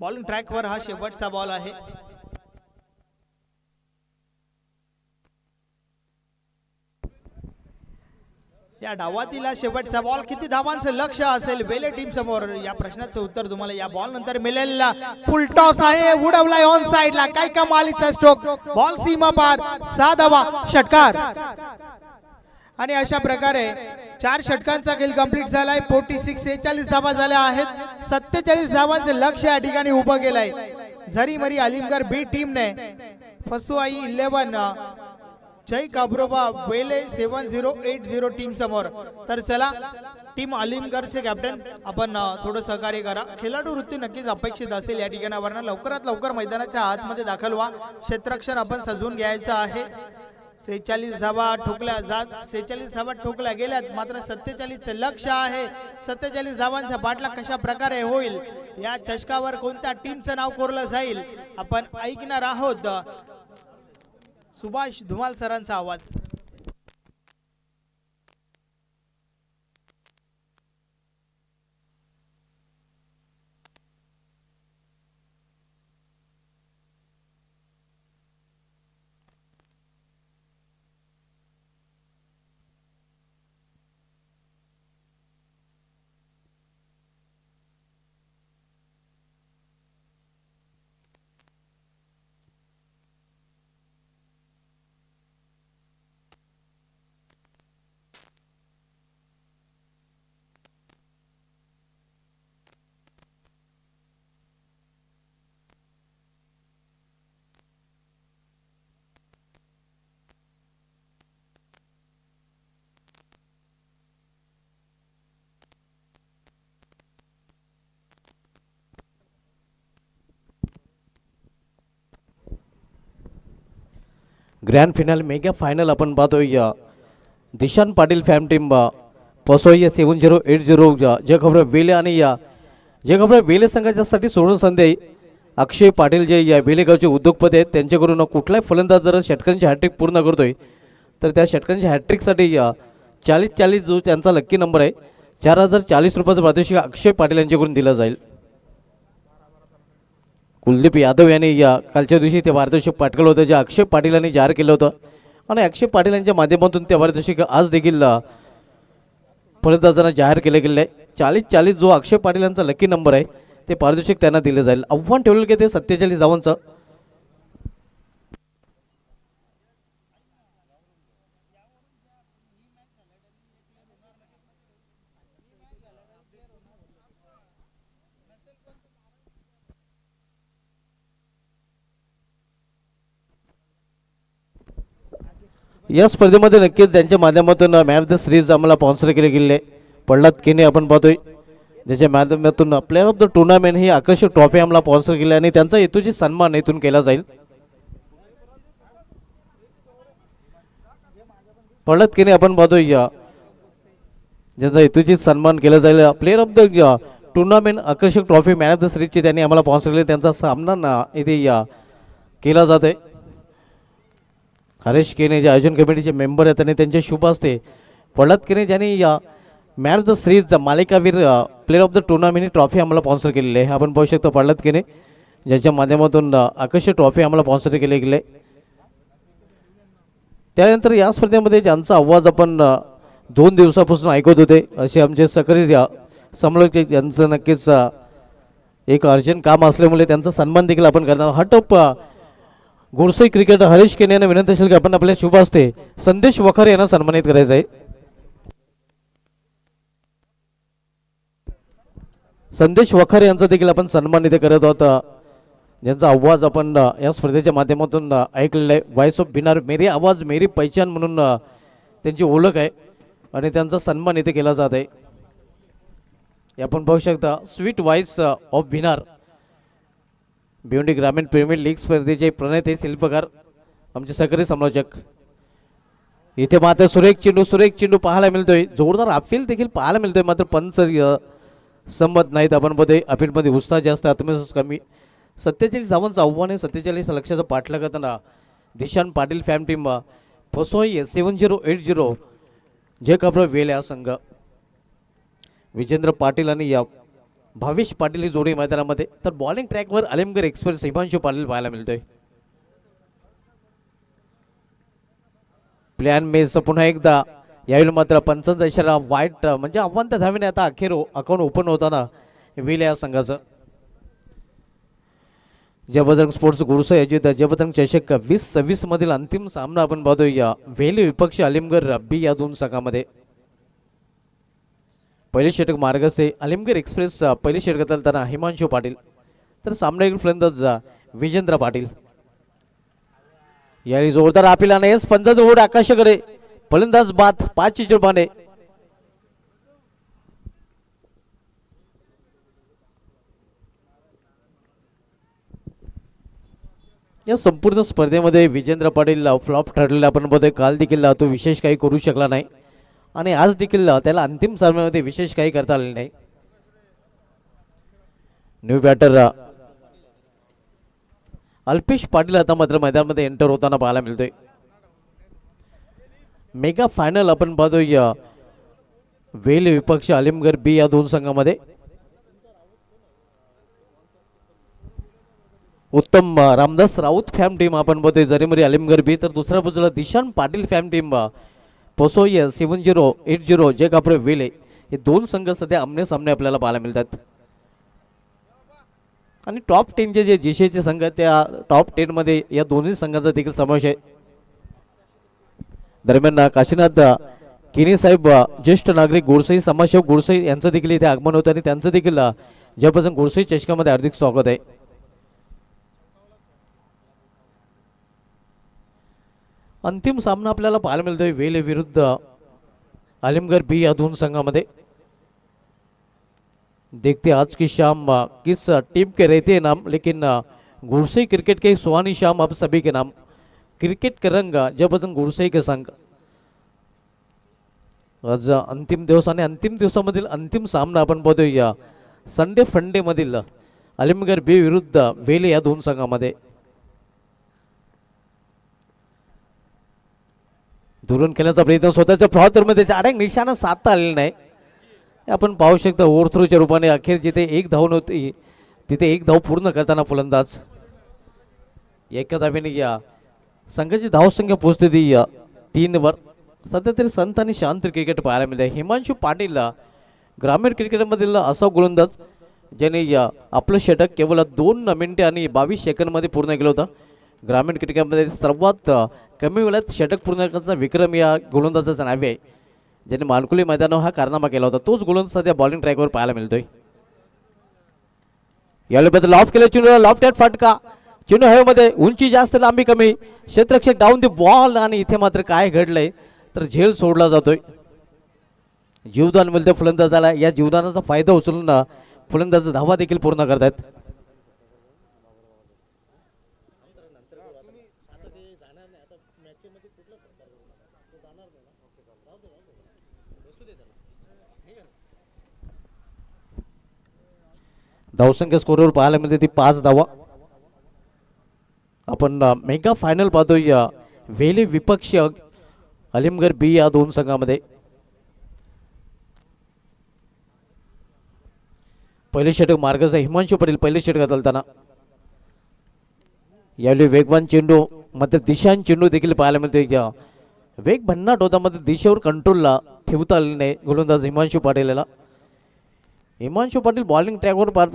B: बॉलिंग ट्रॅकवर हा शेवटचा बॉल आहे. या डावातील हा शेवटचा बॉल किती धावांचं लक्ष असेल वेले टीम समोर या प्रश्नाचं उत्तर तुम्हाला या बॉल नंतर मिळेल. फुल टॉस आहे उडवलाय ऑन साइडला काय कमालीचा स्ट्रोक बॉल सीमा पार 6 धावा षटकार आणि अशा प्रकारे 4 षटकांचा खेळ कंप्लीट झालाय. 46 धावा झाल्या आहेत. 47 धावांचं लक्ष या ठिकाणी उभं केलंय झरीमरी अलीमगड बी टीमने फसुआई 11 जय काब्रोबा वेले 7080 टीम समोर. तर चला टीम अलीमगडचे कॅप्टन आपण थोडं सहकार्य करा. खेळाडू वृत्ती नक्कीच अपेक्षित असेल या ठिकाणावरनं. लवकरात लवकर मैदानाच्या आतमध्ये दाखल व्हा. क्षेत्ररक्षण आपण सजवून घ्यायचं आहे. 46 धावा ठोकल्या जात 46 धावा ठोकल्या गेल्यात मात्र 47 चे लक्ष आहे. 47 धावांचा बाटला कशा प्रकारे होईल या चषकावर कोणत्या टीमचं नाव कोरलं जाईल आपण ऐकणार आहोत. सुभाष धुमाल सरांचा आवाज.
A: ग्रँड फिनाल मेगा फायनल आपण पाहतोय. दिशान पाटील फॅम टीम पसोई 7080 जे खबर वेले आणि जे खबर वेले संघाच्यासाठी सोडून संधी अक्षय पाटील जे या वेलेगावचे उद्योगपती आहेत त्यांच्याकडून कुठलाही फलंदाज जर षटकांची हॅट्रिक पूर्ण करतोय तर त्या षटकांच्या हॅट्रिकसाठी 40-40 जो त्यांचा लक्की नंबर आहे 4040 रुपयाचं पारितोषिक अक्षय पाटील यांच्याकडून दिलं जाईल. कुलदीप यादव यांनी या कालच्या दिवशी ते पारितोषिक पाठवलं होतं जे अक्षय पाटील यांनी जाहीर केलं होतं आणि अक्षय पाटील यांच्या माध्यमातून ते पारितोषिक आज देखील फलंदाजांना जाहीर केले गेले आहे. 40-40 जो अक्षय पाटील यांचा लकी नंबर आहे ते पारितोषिक त्यांना दिले जाईल. आव्हान ठेवलं की ते 47 धावांचं. या स्पर्धेमध्ये नक्कीच त्यांच्या माध्यमातून मॅन ऑफ द सिरीज आम्हाला स्पॉन्सर केले गेले प्रल्हाद केने आपण पाहतोय ज्याच्या माध्यमातून प्लेअर ऑफ द टुर्नामेंट ही आकर्षक ट्रॉफी आम्हाला स्पॉन्सर केली आणि त्यांचा हेतूची सन्मान इथून केला जाईल. प्रल्हाद केने आपण पाहतोय ज्याचा हेतूची सन्मान केला जाईल. प्लेअर ऑफ द टुर्नामेंट आकर्षक ट्रॉफी मॅन ऑफ द सिरीजची त्यांनी आम्हाला स्पॉन्सर केले त्यांचा सामना इथे केला जात आहे. हरेश केने जे आयोजन कमिटीचे मेंबर आहेत आणि त्यांच्या शुभ हस्ते प्रल्हाद केने ज्यांनी मॅन ऑफ द सिरीज मालिकावीर player of the tournament he trophy आम्हाला स्पॉन्सर केलेली आहे. आपण पाहू शकतो प्रल्हाद केने ज्यांच्या माध्यमातून आकर्षक ट्रॉफी आम्हाला स्पॉन्सर केले गेले. त्यानंतर या स्पर्धेमध्ये ज्यांचा आवाज आपण 2 दिवसापासून ऐकत होते असे आमचे सकरी समालोचक यांचं नक्कीच एक अर्जंट काम असल्यामुळे त्यांचा सन्मान देखील आपण करणार. हटप गोरसाई क्रिकेटर हरीश केने यांना विनंती असेल की आपण आपल्या शुभ हस्ते संदेश वखारे यांना सन्मानित करायचं आहे. संदेश वखारे यांचा देखील आपण सन्मान इथे करत आहोत ज्यांचा आवाज आपण या स्पर्धेच्या माध्यमातून ऐकलेला आहे. व्हॉइस ऑफ बिनार मेरी आवाज मेरी पहिचान म्हणून त्यांची ओळख आहे आणि त्यांचा सन्मान इथे केला जात आहे. आपण पाहू शकता स्वीट व्हॉइस ऑफ बिनार भिवंडी ग्रामीण प्रीमियर लीग स्पर्धेचे प्रणेते शिल्पकार आमचे सहकारी समालोचक. इथे मात्र सुरेख चेंडू पाहायला मिळतोय. जोरदार अपील देखील पाहायला मिळतोय मात्र पंच संमत नाहीत. आपण मध्ये अपीलमध्ये उत्साह जास्त आत्मविश्वास कमी. 47 धावांचं आव्हान आहे. 47 लक्षाचा पाठलाग करताना दिशान पाटील फॅम टीम फसोई 7080 जे कब्र वेल हा संघ. विजेंद्र पाटील आणि भावेश पाटील ही जोडी मैदानामध्ये. तर बॉलिंग ट्रॅकवर आलिमगड एक्सप्रेस हिमांशू पाटील पाहायला मिळतोय. प्लॅन मेस पुन्हा एकदा यावेळी मात्र पंचांचा इशारा वाईट म्हणजे आव्हान त्या धावीने आता अखेर अकाउंट ओपन होताना वेल या संघाचं. जयबजरंग स्पोर्ट्स गुरुसा आयोजित जयबजरंग चषक 2026 मधील अंतिम सामना आपण पाहतोय या वेल विपक्ष आलिमगड बी या दोन संघामध्ये. पहिले षटक मार्गस्थे आलिमगड एक्सप्रेस पहिले षटक घालताना हिमांशू पाटील. तर सामन्यातील फलंदाज विजेंद्र पाटील. यावेळी जोरदार अपील आणि पंजाब ओढ आकाशाकडे फलंदाज बाद 5 चुरबाने. या संपूर्ण स्पर्धेमध्ये विजेंद्र पाटील फ्लॉप ठरलेला आपण बघतोय. काल देखील तो विशेष काही करू शकला नाही आणि आज देखील त्याला अंतिम सामन्यामध्ये विशेष काही करता आले नाही. न्यू बॅटर अल्पेश पाटील आता मात्र मैदानामध्ये एंटर होताना पाहायला मिळतोय. मेगा फायनल आपण पाहतोय वेल विपक्ष आलिमगड बी या दोन संघामध्ये. उत्तम रामदास राऊत फॅम टीम आपण बघतोय जरीमरी आलिमगड बी. तर दुसऱ्या बाजूला दिशान पाटील फॅम टीम पोसोय 7080 जे कापडे वेले हे दोन संघ सध्या आमने सामने आपल्याला पाहायला मिळतात. आणि टॉप 10चे जे जिशेचे संघ त्या टॉप 10 मध्ये या दोन्ही संघांचा देखील समावेश आहे. दरम्यान काशीनाथ किनी साहेब ज्येष्ठ नागरिक गोडसई समाजसेवक गोडसई यांचं देखील इथे आगमन होतं आणि त्यांचं देखील जयपासून गोडसई चषकामध्ये हार्दिक स्वागत आहे. अंतिम सामना आपल्याला पाहायला मिळतोय वेल विरुद्ध आलिमगड बी या दोन संघामध्ये. देखते आज की शाम किस टीम के रहते हैं नाम, लेकिन गुरसई क्रिकेट के सुहानी शाम आप सभी के नाम. क्रिकेट के रंग जयपासून गुरसई के संघ. आज अंतिम दिवस आणि अंतिम दिवसामधील अंतिम सामना आपण पाहतोय संडे फंडे मधील आलिमगड बी विरुद्ध वेले या दोन संघामध्ये. दुरून खेळण्याचा प्रयत्न स्वतःच्या फ्लॉवरमध्ये अडक निशाणा साधता आलेला नाही. आपण पाहू शकता ओव्हरथ्रोच्या रूपाने अखेर जिथे एक धाव नव्हती तिथे एक धाव पूर्ण करताना फलंदाज. एका धावेने या संघाची धावसंख्या पोहोचते ती 3 वर. सध्या तरी संत आणि शांत क्रिकेट पाहायला मिळते. हिमांशू पाटील ग्रामीण क्रिकेटमधील असा गोलंदाज ज्याने आपलं षटक केवळ 2 मिनिटे आणि 22 सेकंदमध्ये पूर्ण केलं होतं. ग्रामीण क्रिकेटमध्ये सर्वात कमी वेळात षटक पूर्ण करण्याचा विक्रम या गोलंदाजाचं नाव आहे, ज्याने मानकुली मैदानावर हा कारनामा केला होता. तोच गोलंदाज सध्या बॉलिंग ट्रॅकवर पाहायला मिळतोय. यावेळी लॉफ्ट केलं चेंडू, लॉफ्ट ॲट फटका, चेंडू हवेमध्ये, उंची जास्त लांबी कमी, क्षेत्ररक्षक डाऊन दी बॉल. आणि इथे मात्र काय घडलंय तर झेल सोडला जातोय. जीवदान मिळते फलंदाजाला. या जीवदानाचा फायदा उचलून फलंदाज धावा देखील पूर्ण करतात. धावसंख्या स्कोरवर पाहायला मिळते ती 5 धावा. आपण मेगा फायनल पाहतोय वेले विपक्ष आलिमगड बी या दोन संघामध्ये. पहिले षटक मार्गचा हिमांशू पाटील पहिले षटक चालताना. यावेळी वेगवान चेंडू मात्र दिशान चेंडू देखील पाहायला मिळतोय. वेग भन्नाट होता मध्ये दिशेवर कंट्रोलला ठेवता आले नाही गोलंदाज हिमांशू पाटीलला. हिमांशू पाटील बॉलिंग ट्रॅकवर पार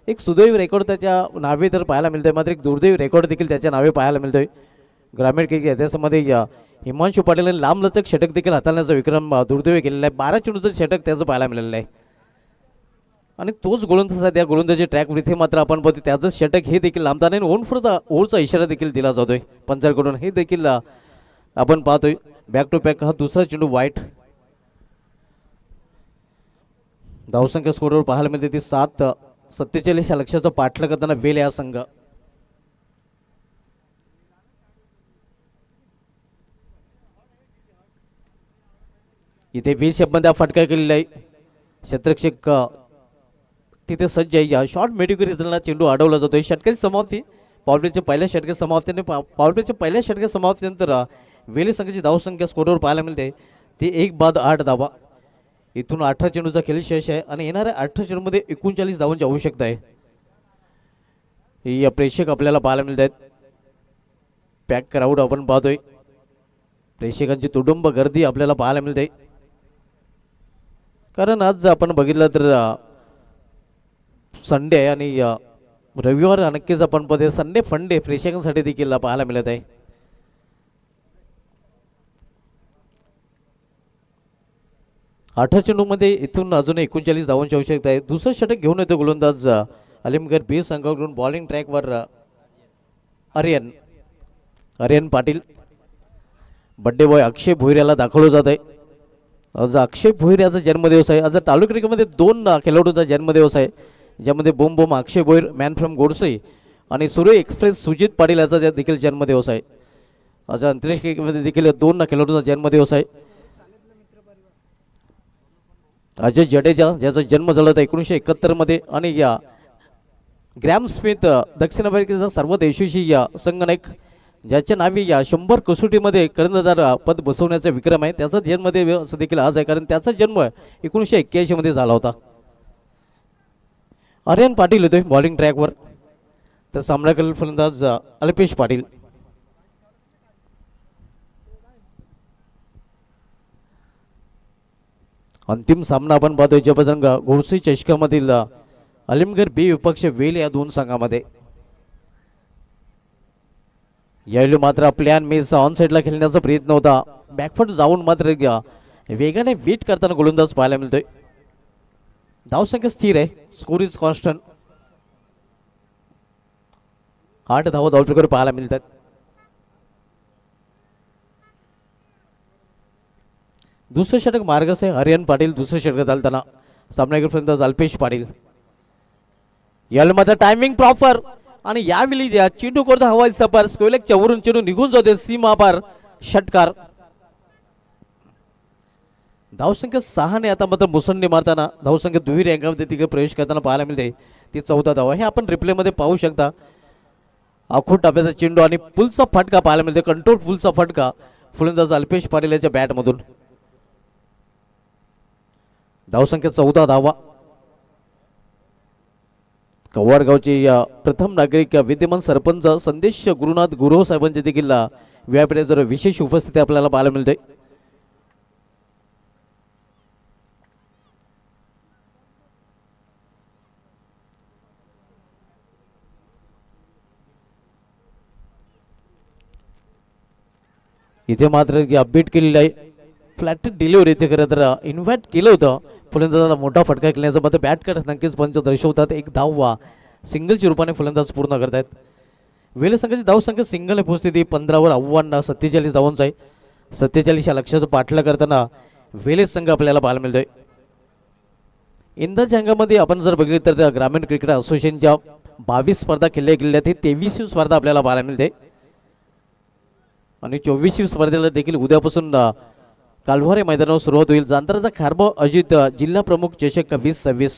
A: एक सुदैव रेकॉर्ड त्याच्या नावे तर पाहायला मिळतोय, मात्र एक दुर्दैव रेकॉर्ड देखील त्याच्या नावे पाहायला मिळतोय. ग्रामीण क्रिकेट इतिहासामध्ये हिमांशू पाटीलने लांबलचक षटक देखील हाताळण्याचा विक्रम दुर्दैव केलेला आहे. 12 चेंडूचं षटक त्याचं पाहायला मिळालेलं आहे. आणि तोच गोलंदाज त्या गोलंदाजी ट्रॅकवर इथे मात्र आपण बघतो त्याचं षटक हे देखील लांबताना ओन फॉर द ओव्हरचा इशारा देखील दिला जातोय पंचांकडून. हे देखील आपण पाहतोय. बॅक टू बॅक हा दुसरा चेंडू वाईट. धावसंख्या स्कोरवर पाहायला मिळते ती 47 या लक्ष्याचा पाठलाग करताना वेल या संघ. इथे 20 शब्दांत फटका केलेला आहे. क्षेत्ररक्षक तिथे सज्ज आहे. शॉर्ट मेडिकल चेंडू अडवला जातोय. षटकाची समाप्ती पॉवरप्लेच्या पहिल्या षटकाच्या समाप्तीने पॉवरप्लेच्या पहिल्या षटकाच्या समाप्तीनंतर वेले संघाची धावसंख्या स्कोरवर पाहायला मिळते ती 1 बाद 8 धावा. इथून 18 चेंडूचा खेळ शेष आहे आणि येणाऱ्या 18 चेंडूमध्ये 39 धावांची आवश्यकता आहे. ही प्रेक्षक आपल्याला पाहायला मिळत आहेत. पॅक क्राऊड आपण पाहतोय. प्रेक्षकांची तुडुंब गर्दी आपल्याला पाहायला मिळते. कारण आज आपण बघितलं तर संडे आहे आणि रविवार नक्कीच आपण पाहतो संडे फंडे प्रेक्षकांसाठी देखील पाहायला मिळत आहे. आठ चेंडूमध्ये इथून अजून 39 धावांची आवश्यकता आहे. दुसरं षटक घेऊन येतो गोलंदाज अलिमगड बी संघाकडून. बॉलिंग ट्रॅकवर आर्यन पाटील. बड्डे बॉय अक्षय भोईर याला दाखवलं जात आहे. आज अक्षय भोईर याचा जन्मदिवस आहे. आज तालुका क्रिकेटमध्ये 2 खेळाडूंचा जन्मदिवस आहे, ज्यामध्ये बोम बोम अक्षय भोईर मॅन फ्रॉम गोडसे आणि सूर्य एक्सप्रेस सुजित पाटील याचा देखील जन्मदिवस आहे. आज अंतरिक्ष क्रिकेटमध्ये देखील 2 खेळाडूंचा जन्मदिवस आहे. अजय जडेजा ज्याचा जन्म झाला होता 1971 मध्ये आणि या ग्रॅम स्मिथ दक्षिण आफ्रिकेचा सर्वदेशीय या संगणक ज्याच्या नावी या 100 कसोटीमध्ये कर्णधार पद बसवण्याचा विक्रम आहे, त्याचा जन्मदिवस देखील आज आहे, कारण त्याचा जन्म 1981 मध्ये झाला होता. आर्यन पाटील येतोय बॉलिंग ट्रॅकवर, तर सामना करेल फलंदाज अल्पेश पाटील. अंतिम सामना आपण पाहतोय जबरदंग गोडसे चषकामधील अलिमगड बी विपक्ष वेल या 2 संघामध्ये. यावेळी मात्र प्लॅन मेस ऑन साईडला खेळण्याचा प्रयत्न होता. बॅकफुट जाऊन मात्र वेगाने वेट करताना गोलंदाज पाहायला मिळतोय. धावसंख्या स्थिर आहे, स्कोर इज कॉन्स्टंट. 8 धावा धावचुकीवर पाहायला मिळतात. दुसरं षटक मार्गस आहे. आर्यन पाटील दुसरं षटक घालताना सामना फलंदाज अल्पेश पाटील. यावेळी मात्र टायमिंग प्रॉपर आणि यावेळी चेंडू करतो हवाई सपार स्क्वेलेकच्या वरून चेंडू निघून जाते सीमा पार. षटकार. धावसंख्या 6 ने आता मात्र मुसंडी मारताना धावसंख्या दुहेरी अंकामध्ये तिकडे प्रवेश करताना पाहायला मिळते. ती 14 धावा हे आपण रिप्लेमध्ये पाहू शकता. आखूड टाप्याचा चेंडू आणि पुलचा फटका पाहायला मिळते. कंट्रोल पुलचा फटका फलंदाज अल्पेश पाटील याच्या बॅटमधून. धावसंख्या 14 धावा. कव्वाडगावचे प्रथम नागरिक विद्यमान सरपंच संदेश गुरुनाथ गुरव साहेबांचे देखील व्यापीजर विशेष उपस्थिती आपल्याला पाहायला मिळते. इथे मात्र अपडेट केलेलं आहे. फ्लॅट डिलिव्हरी इथे खरं तर इन्व्हाइट केलं होतं. फलंदाजाला मोठा फटका खेळण्याचा मात्र बॅट करत नक्कीच पंच दर्शवतात. 1 धाव सिंगलच्या रूपाने फलंदाज पूर्ण करतायत. वेळे संघाची धावसंख्या सिंगल पोहोचते ती 15 आव्हान 47 धावांचं आहे. 47 या लक्ष्याचं पाठला करताना वेळे संघ आपल्याला पाहायला मिळतोय. इंदाच्या अंगामध्ये आपण जर बघितले तर ग्रामीण क्रिकेट असोसिएशनच्या 22 स्पर्धा खेळल्या गेलेल्या आहेत. 23वी स्पर्धा आपल्याला पाहायला मिळते आणि 24वी स्पर्धेला देखील उद्यापासून कालवारे मैदानावर सुरुवात होईल. जांतराचा खारबा अजित जिल्हा प्रमुख चषक 2026.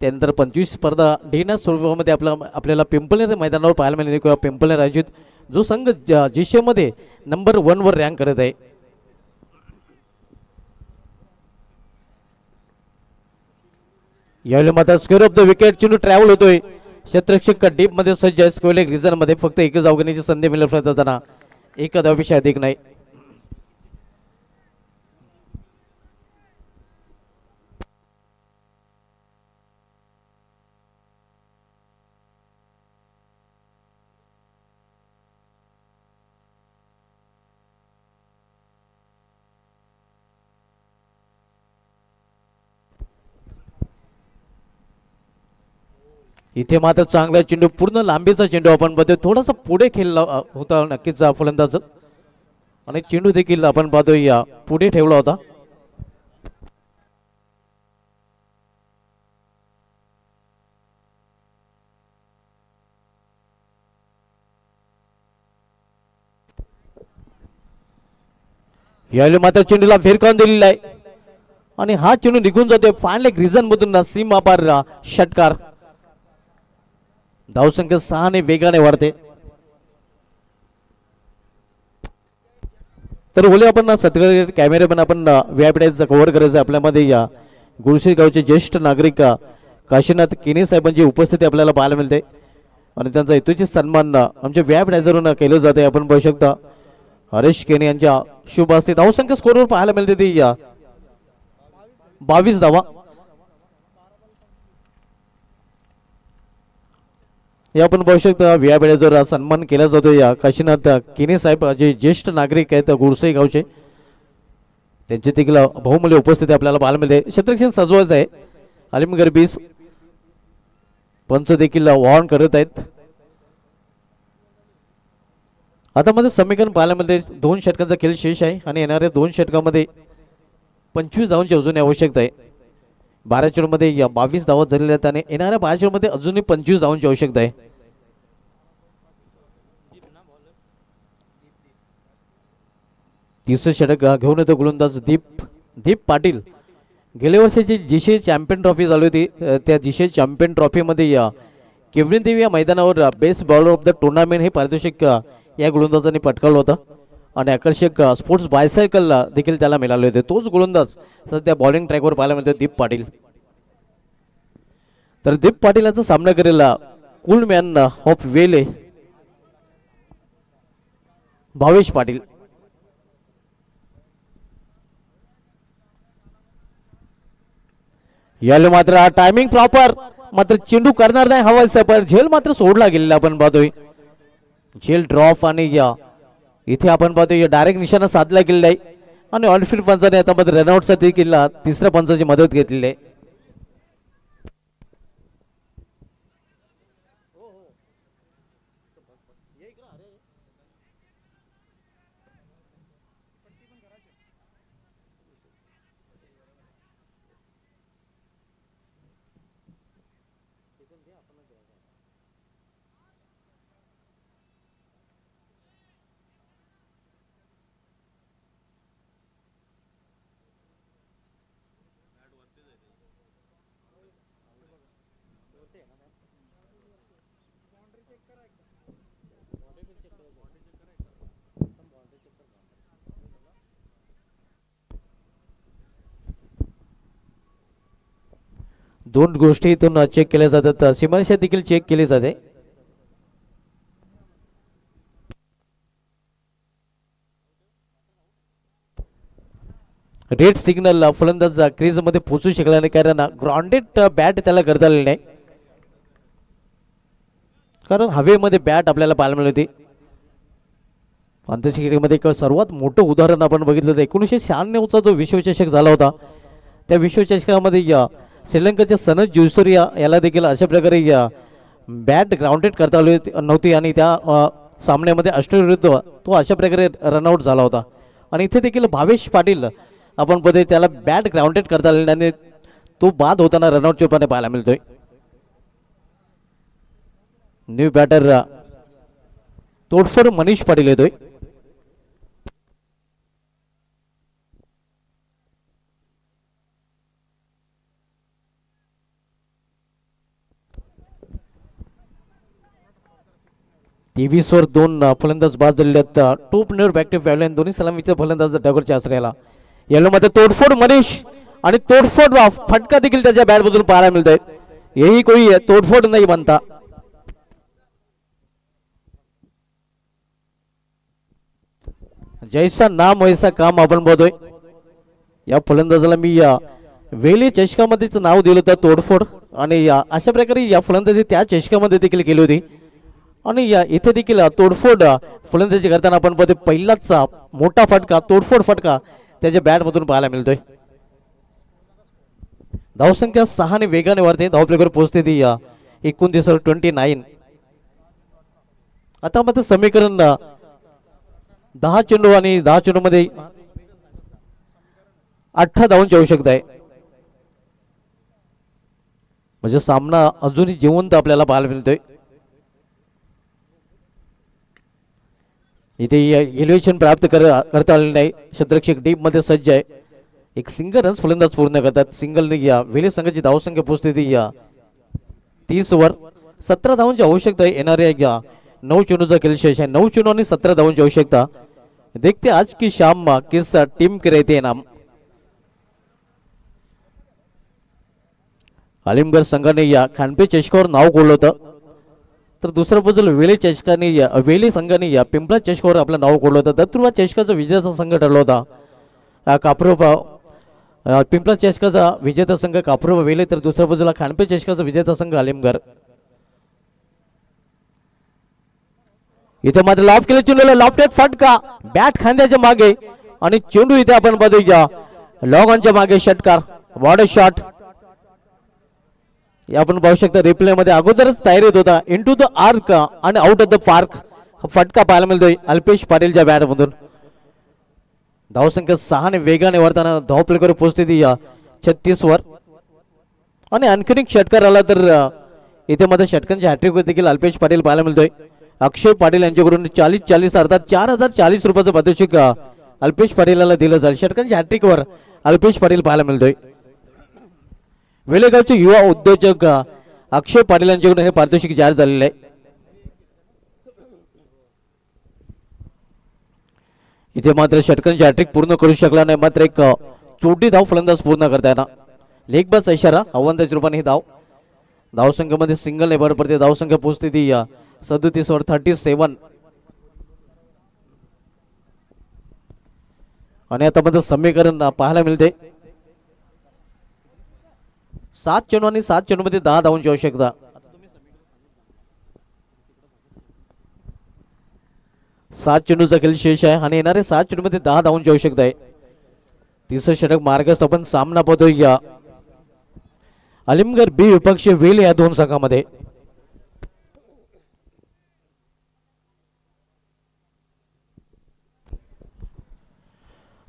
A: त्यानंतर 25 स्पर्धा डेना स्वरूपामध्ये आपल्याला पिंपळनेर मैदानावर पाहायला मिळेल किंवा पिंपळनेर अजित जो संघ जिशेमध्ये नंबर 1 वर रँक करत आहे. यावेळी मात्र स्क्वेअर ऑफ द विकेट चेंडू ट्रॅव्हल होतोय. क्षेत्ररक्षक डीप मध्ये सज्ज आहे. स्क्वेअर रिझन मध्ये फक्त एकच अवघडण्याची संधी मिळेल फलंदाजांना. 1 धावेपेक्षा अधिक नाही. इथे मात्र चांगला चेंडू पूर्ण लांबीचा चेंडू आपण पाहतोय. थोडासा पुढे खेळला होता नक्कीच फलंदाज आणि चेंडू देखील आपण पाहतोय पुढे ठेवला होता. यावेळी मात्र चेंडूला फिरकावून दिलेला आहे आणि हा चेंडू निघून जातोय फाईन लेग रिझन मधून सीमा पार. षटकार. धावसंख्या 6 ने वेगाने वाढते.
D: तर बोले आपण सत्कार कॅमेरामॅन आपण व्यापड्याचं कव्हर करायचं आपल्यामध्ये या गुळशी गावचे ज्येष्ठ नागरिक काशीनाथ केने साहेबांची उपस्थिती आपल्याला पाहायला मिळते आणि त्यांचा यथोचित सन्मान आमच्या व्यापड्याजरून केलं जाते. आपण बघू शकता हरीश केने यांच्या शुभ हस्ते धावसंख्या स्कोरवर पाहायला मिळते ती 22 धावा. या आपण बघू शकता व्यापड्याजवर सन्मान केला जातो या काशीनाथ केने साहेब जे ज्येष्ठ नागरिक आहेत गुळसई गावचे त्यांची देखील बहुमूल्य उपस्थिती आपल्याला पाहायला मिळते. क्षेत्रक्षण सजवायचं आहे. अलिमगर 20 पंच देखील वाहन करत आहेत. आता मध्ये समीकरण पाहायला मिळते 2 षटकांचा खेळ शेष आहे आणि येणाऱ्या 2 षटकामध्ये 25 धावांची अजून आवश्यकता आहे. 12 चेंडूमध्ये 22 धावा झालेल्या आहेत आणि येणाऱ्या 12 चेंडूमध्ये अजूनही 25 धावांची आवश्यकता आहे. तिसरं षटक घेऊन येतो गोलंदाज दीप पाटील. गेल्या वर्षीची जीशे चॅम्पियन ट्रॉफी झाली होती त्या जीशे चॅम्पियन ट्रॉफीमध्ये केव्हिन देवी या मैदानावर best bowler of the tournament हे पारितोषिक या गोलंदाजांनी पटकावलं होतं आणि आकर्षक स्पोर्ट्स बायसायकल देखील त्याला मिळाले होते. तोच गोलंदाज सध्या बॉलिंग ट्रॅकवर पाहायला मिळतो दीप पाटील. तर दीप पाटील याचा सामना करेल कूल मॅन ऑफ वेले भावेश पाटील. याला मात्र टायमिंग प्रॉपर मात्र चेंडू करणार नाही हवा पण झेल मात्र सोडला गेलेला आपण पाहतोय. झेल ड्रॉप आणि इथे आपण पाहतोय डायरेक्ट निशाणा साधला गेलेला आहे आणि ऑनफील्ड पंचाने आता मध्ये रनआउट साठी केला तिसऱ्या पंचाची मदत घेतलेली आहे. दोन गोष्टी इथून चेक केल्या जातात. सीमारेषा देखील चेक केली जाते. रेड सिग्नल फलंदाज क्रीज मध्ये पोहोचू शकला नाही कारण ग्राउंडेड बॅट त्याला करता आलेली नाही कारण हवेमध्ये बॅट आपल्याला पाहायला मिळाली होती. आंतरराष्ट्रीय क्रिकेटमध्ये एक सर्वात मोठं उदाहरण आपण बघितलं होतं 1996चा जो विश्वचषक झाला होता त्या विश्वचषकामध्ये श्रीलंकेच्या सनत जुसुरिया याला देखील अशा प्रकारे बॅट ग्राउंडेड करता आली नव्हती आणि त्या सामन्यामध्ये ऑस्ट्रेलिया विरुद्ध तो अशा प्रकारे रनआउट झाला होता. आणि इथे देखील भावेश पाटील आपण बघतोय त्याला बॅट ग्राउंडेड करता आले आणि तो बाद होताना रनआउट रूपाने पाहायला मिळतोय. न्यू बॅटर तोडफोड मनीष पाटील येतोय. तेवीस वर 2 फलंदाज बाद झालेले आहेत. Two player back to pavilion दोन्ही सलामीचे फलंदाज डगरच्या आश्रयाला. याला मध्ये तोडफोड मनीष आणि तोडफोड फटका देखील त्याच्या बॅट मधून पाहायला मिळतोय. यही कोई तोडफोड नाही बनता. जैसा नाम वैसा काम आपण बघतोय. या फलंदाजाला मी वेली चषकामध्येच नाव दिलं होतं तोडफोड आणि अशा प्रकारे या फलंदाजी त्या चषकामध्ये देखील केली होती आणि इथे देखील तोडफोड फलंदाजी करताना आपण बघतोय पहिलाच मोठा फटका तोडफोड फटका त्याच्या बॅट मधून पाहायला मिळतोय. धावसंख्या 6 ने वेगाने वाढते. धावफलकावर पोहोचते ती 29 आता मात्र समीकरण 10 चेंडू आणि 10 चेंडू मध्ये 18 धावांची आवश्यकता आहे. म्हणजे सामना अजूनही जिवंत आपल्याला पाहायला मिळतोय. इथे एलिव्हेशन प्राप्त करता आलेले नाही. क्षेत्ररक्षक डीप मध्ये सज्ज आहे. एक सिंगल रन्स फलंदाज पूर्ण करतात. सिंगल वेले संघाची धावसंख्या पोहोचते ती 30 वर 17 धावांची आवश्यकता आहे. येणाऱ्या 9 चेंडूचा खेळ शेष आहे. 9 चेंडू आणि 17 धावांची आवश्यकता. देखते आज की शाम किस टीम के रहते हैं नाम। अलिमगड संघाने या खांडपे चषकावर नाव कोरलं होतं, तर दुसऱ्या बाजूला वेली चषकाने वेली संघाने या पिंपळा चषकावर आपलं नाव कोरलं होतं। दत्तुर्वा चषकाचा विजेता संघ ठरला होता कापरोबा, पिंपळा चषकाचा विजेता संघ कापरोबा वेली, तर दुसऱ्या बाजूला खांडपे चषकाचा विजेता संघ अलिमगड। इथे मात्र लॉफ केलं चेंडूला, लॉफ्टेड फटका बॅट खांद्याच्या मागे आणि चेंडू इथे आपण बघूया लॉग ऑनच्या मागे षटकार, वॉर्ड शॉट आपण पाहू शकता रिप्ले मध्ये अगोदरच तयार येत होता इनटू द आर्क आणि आउट ऑफ द पार्क फटका पाहायला मिळतोय अल्पेश पाटीलच्या बॅट मधून। धावसंख्या 6 ने वेगाने वरताना धाव प्ले करून पोहोचते ती 36 वर आणि आणखीन एक षटकार आला तर इथे मध्ये षटकांच्या हॅट्रिक देखील अल्पेश पाटील पाहायला मिळतोय। अक्षय पाटील यांच्याकडून 40 अर्थात 4040 रुपयाचं पारितोषिक अल्पेश पाटीलला दिलं जाईल। षटकांच्या हॅट्रिक वर अल्पेश पाटील पाहायला मिळतोय। वेलेगावचे युवा उद्योजक अक्षय पाटील यांच्याकडून हे पारितोषिक जाहीर झालेले आहे। इथे मात्र षटकांची हॅट्रिक पूर्ण करू शकला नाही, मात्र एक छोटी धाव फलंदाज पूर्ण करताना लेगबाचा इशारा अवंताच्या रूपाने ही धाव संघामध्ये सिंगल ने भर पडते। धाव संख्या पोहोचते ती 37 वर 37 आणि आता मध्ये समीकरण पाहायला मिळते 7 चेंडू आणि 7 चेंडू मध्ये 10 धावांची आवश्यकता। 7 चेंडूचा खेळ शेष आहे आणि येणारे 7 चेंडू मध्ये 10 धावांची आवश्यकता आहे। तिसरं षटक मार्गस्थ आपण सामना पाहतोय या अलिमगड बी विपक्षीय वेल या दोन संघामध्ये।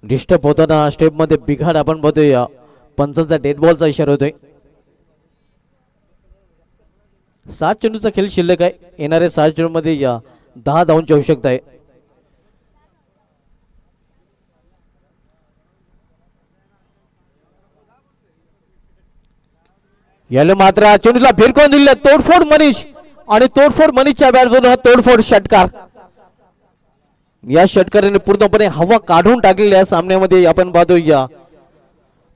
D: डिस्टर्ब होताना स्टेप मध्ये बिघाड आपण पाहतोय, पंचांचा डेड बॉलचा इशारा होतोय। 7 चेंडूचा खेळ शिल्लक आहे, येणारे 7 चेंडू मध्ये 10 धावांची आवश्यकता आहे। याला मात्र चेंडूला भिरकवून दिले, तोडफोड मनीष आणि तोडफोड मनीषच्या बॅटमधून हा तोडफोड षटकार। या षटकाराने पूर्णपणे हवा काढून टाकलेली आहे सामन्यामध्ये आपण पाहतोय या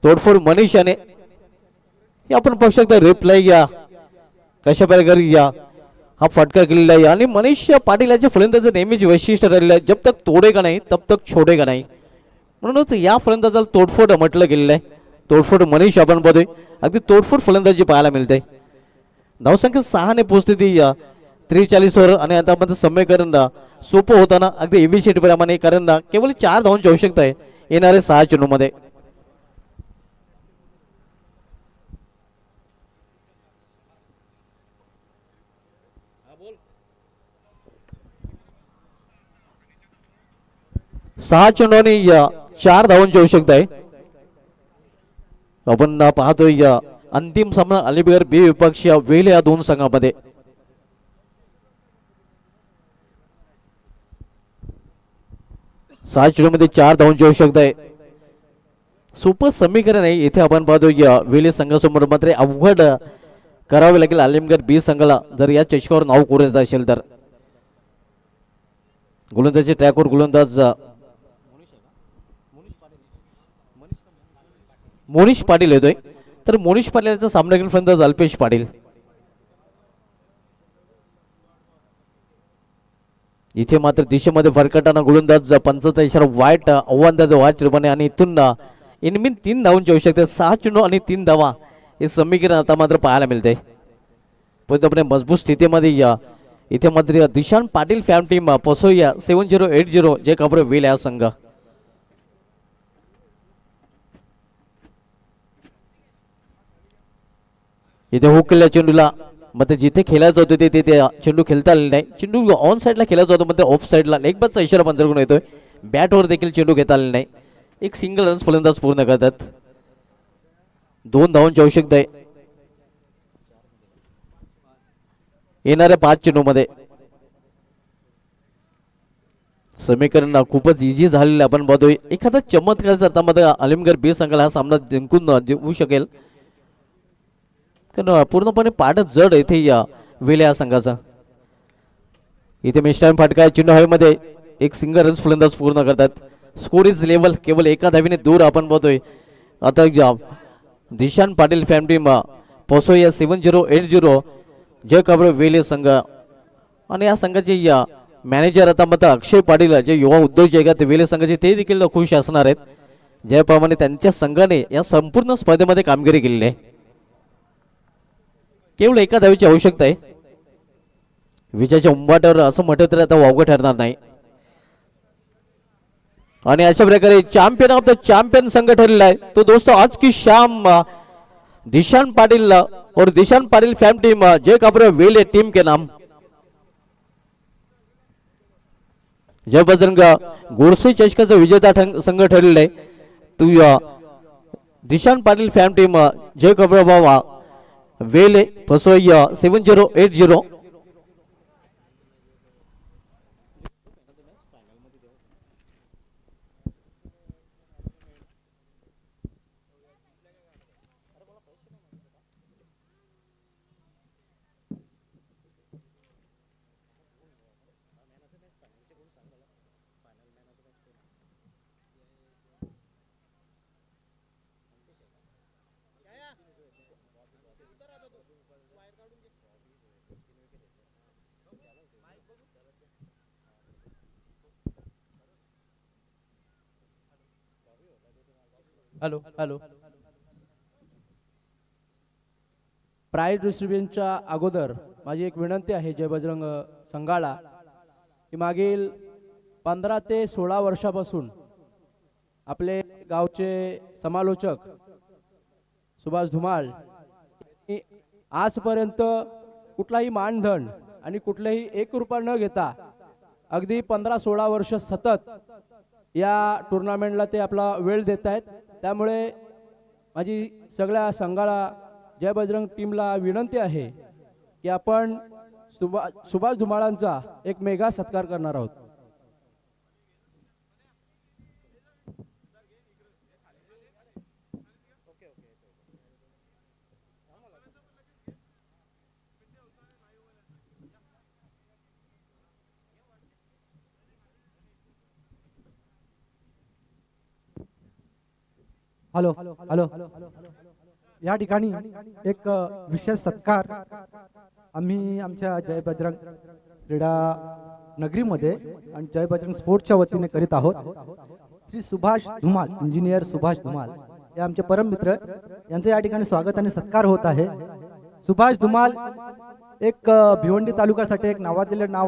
D: तोडफोड मनीष याने आपण पाहू शकता रिप्लाय या कशा प्रकारे या हा फटका केलेला आहे आणि मनीष पाटील याचे फलंदाज नेहमीच वैशिष्ट्य राहिलेलं आहे, जब तक तोडेगा नाही तब तक छोडेगा नाही, म्हणूनच या फलंदाजाला तोडफोड म्हटलं गेलेलं आहे। तोडफोड मनीष आपण पाहतोय, अगदी तोडफोड फलंदाजी पाहायला मिळते। धावसंख्या 6 ने पोहोचते ती 43 वर आणि आता आपण समीकरण सोपं होताना अगदी एबीसीडी प्रमाणे, कारण केवळ 4 धावांची आवश्यकता आहे येणारे 6 चेंडू मध्ये। सहा चेंडू आणि 4 धावांची आवश्यकता आहे। आपण पाहतोय अंतिम सामना अलिबाग बी विपक्षीय वेल या दोन संघामध्ये। सहा चेंडू मध्ये 4 धावांची आवश्यकता आहे। सोपं समीकरण आहे इथे आपण पाहतोय वेले संघासमोर मात्र अवघड करावे लागेल अलिमगड बी संघाला जर या चषकावर नाव कोरायचं असेल तर। गोलंदाजी ट्रॅकवर गोलंदाज मोनिश पाटील येतोय, तर मोनिश पाटीलचा सामना घेऊन फलंदाज अल्पेश पाटील। इथे मात्र दिशेमध्ये फरकटाना गोलंदाज पंचाचा इशारा वाईट आव्हान वाच रूपाने आणि इथून इनमिन 3 धावांची आवश्यकता। 6 चेंडू आणि 3 धावा हे समीकरण आता मात्र पाहायला मिळते। पूर्णपणे मजबूत स्थितीमध्ये इथे मात्र दिशान पाटील फॅम टीम पसोया 7080 जे खबर वेल या संघ। इथे हुक केल्या चेंडूला मध्ये जिथे खेळायचं होतं ते चेंडू खेळता आले नाही। चेंडू ऑन साइडला खेळायचा होता मध्ये ऑफ साइडला लेग बाजचा इशारा पंचाकडून येतोय। बॅटवर देखील चेंडू घेता आले नाही, एक सिंगल रन्स फलंदाज पूर्ण करतात। 2 धावांची आवश्यकता आहे येणाऱ्या 5 चेंडू मध्ये। समीकरण खूपच इझी झालेलं आपण बघतोय, एखादा चमत्काराचा आता मध्ये अलिमगड बी संघाला हा सामना जिंकून देऊ शकेल, कारण पूर्णपणे पाठ जड इथे या वेल या संघाचा। इथे मिस्टाईम फटका चेंडू हवेमध्ये एक सिंगल रन्स फलंदाज पूर्ण करतात. स्कोर इज लेवल, केवळ एका धावीने दूर आपण पाहतोय. आता दिशान पाटील फॅम टीम पोहोचूया 7080 जय काबरे वेले संघ आणि या संघाचे मॅनेजर आता मत अक्षय पाटील जे युवा उद्योजक आहेत वेले संघाचे ते देखील खुश असणार आहेत, ज्याप्रमाणे त्यांच्या संघाने या संपूर्ण स्पर्धेमध्ये कामगिरी केलेली आहे. केवळ एका धावेची आवश्यकता आहे. विजयाच्या उंबाट्यावर असं म्हटलं तर आता वावगं ठरणार नाही. आणि अशा प्रकारे चॅम्पियन ऑफ द चॅम्पियन संघ ठरलेला आहे तो दोस्तों आज की शाम दिशान पाटिल और दिशान पाटिल फैम टीम जय काबरे वेले टीम के नाम. जय बजरंग गोडसे चषकाचा विजेता संघ ठरलेला आहे तो दिशान पाटिल फॅम टीम जय काबरे बाबा वेले फसोई 7080.
E: हॅलो हॅलो प्राईज डिस्ट्रीब्युशनच्या अगोदर माझी एक विनंती आहे जय बजरंग संघाला की मागील 15 ते 16 वर्षापासून आपले गावचे समालोचक सुभाष धुमाळ यांनी आजपर्यंत कुठलाही मानधन आणि कुठलेही 1 रुपया न घेता अगदी 15-16 वर्ष सतत या टुर्नामेंटला ते आपला वेळ देत आहेत. त्यामुळे माझी सगळ्या संघाला जय बजरंग टीमला विनंती आहे की आपण सुभाष धुमाळांचा एक मेगा सत्कार करणार आहोत.
F: हॅलो हॅलो या ठिकाणी एक विशेष सत्कार आम्ही आमच्या जय बजरंग क्रीडा नगरीमध्ये आणि जय बजरंग स्पोर्ट्सच्या वतीने करीत आहोत. श्री सुभाष धुमाळ इंजिनियर सुभाष धुमाळ हे आमचे परम मित्र यांचं या ठिकाणी स्वागत आणि सत्कार होत आहे. सुभाष धुमाळ एक भिवंडी तालुक्यासाठी एक नावाजलेलं नाव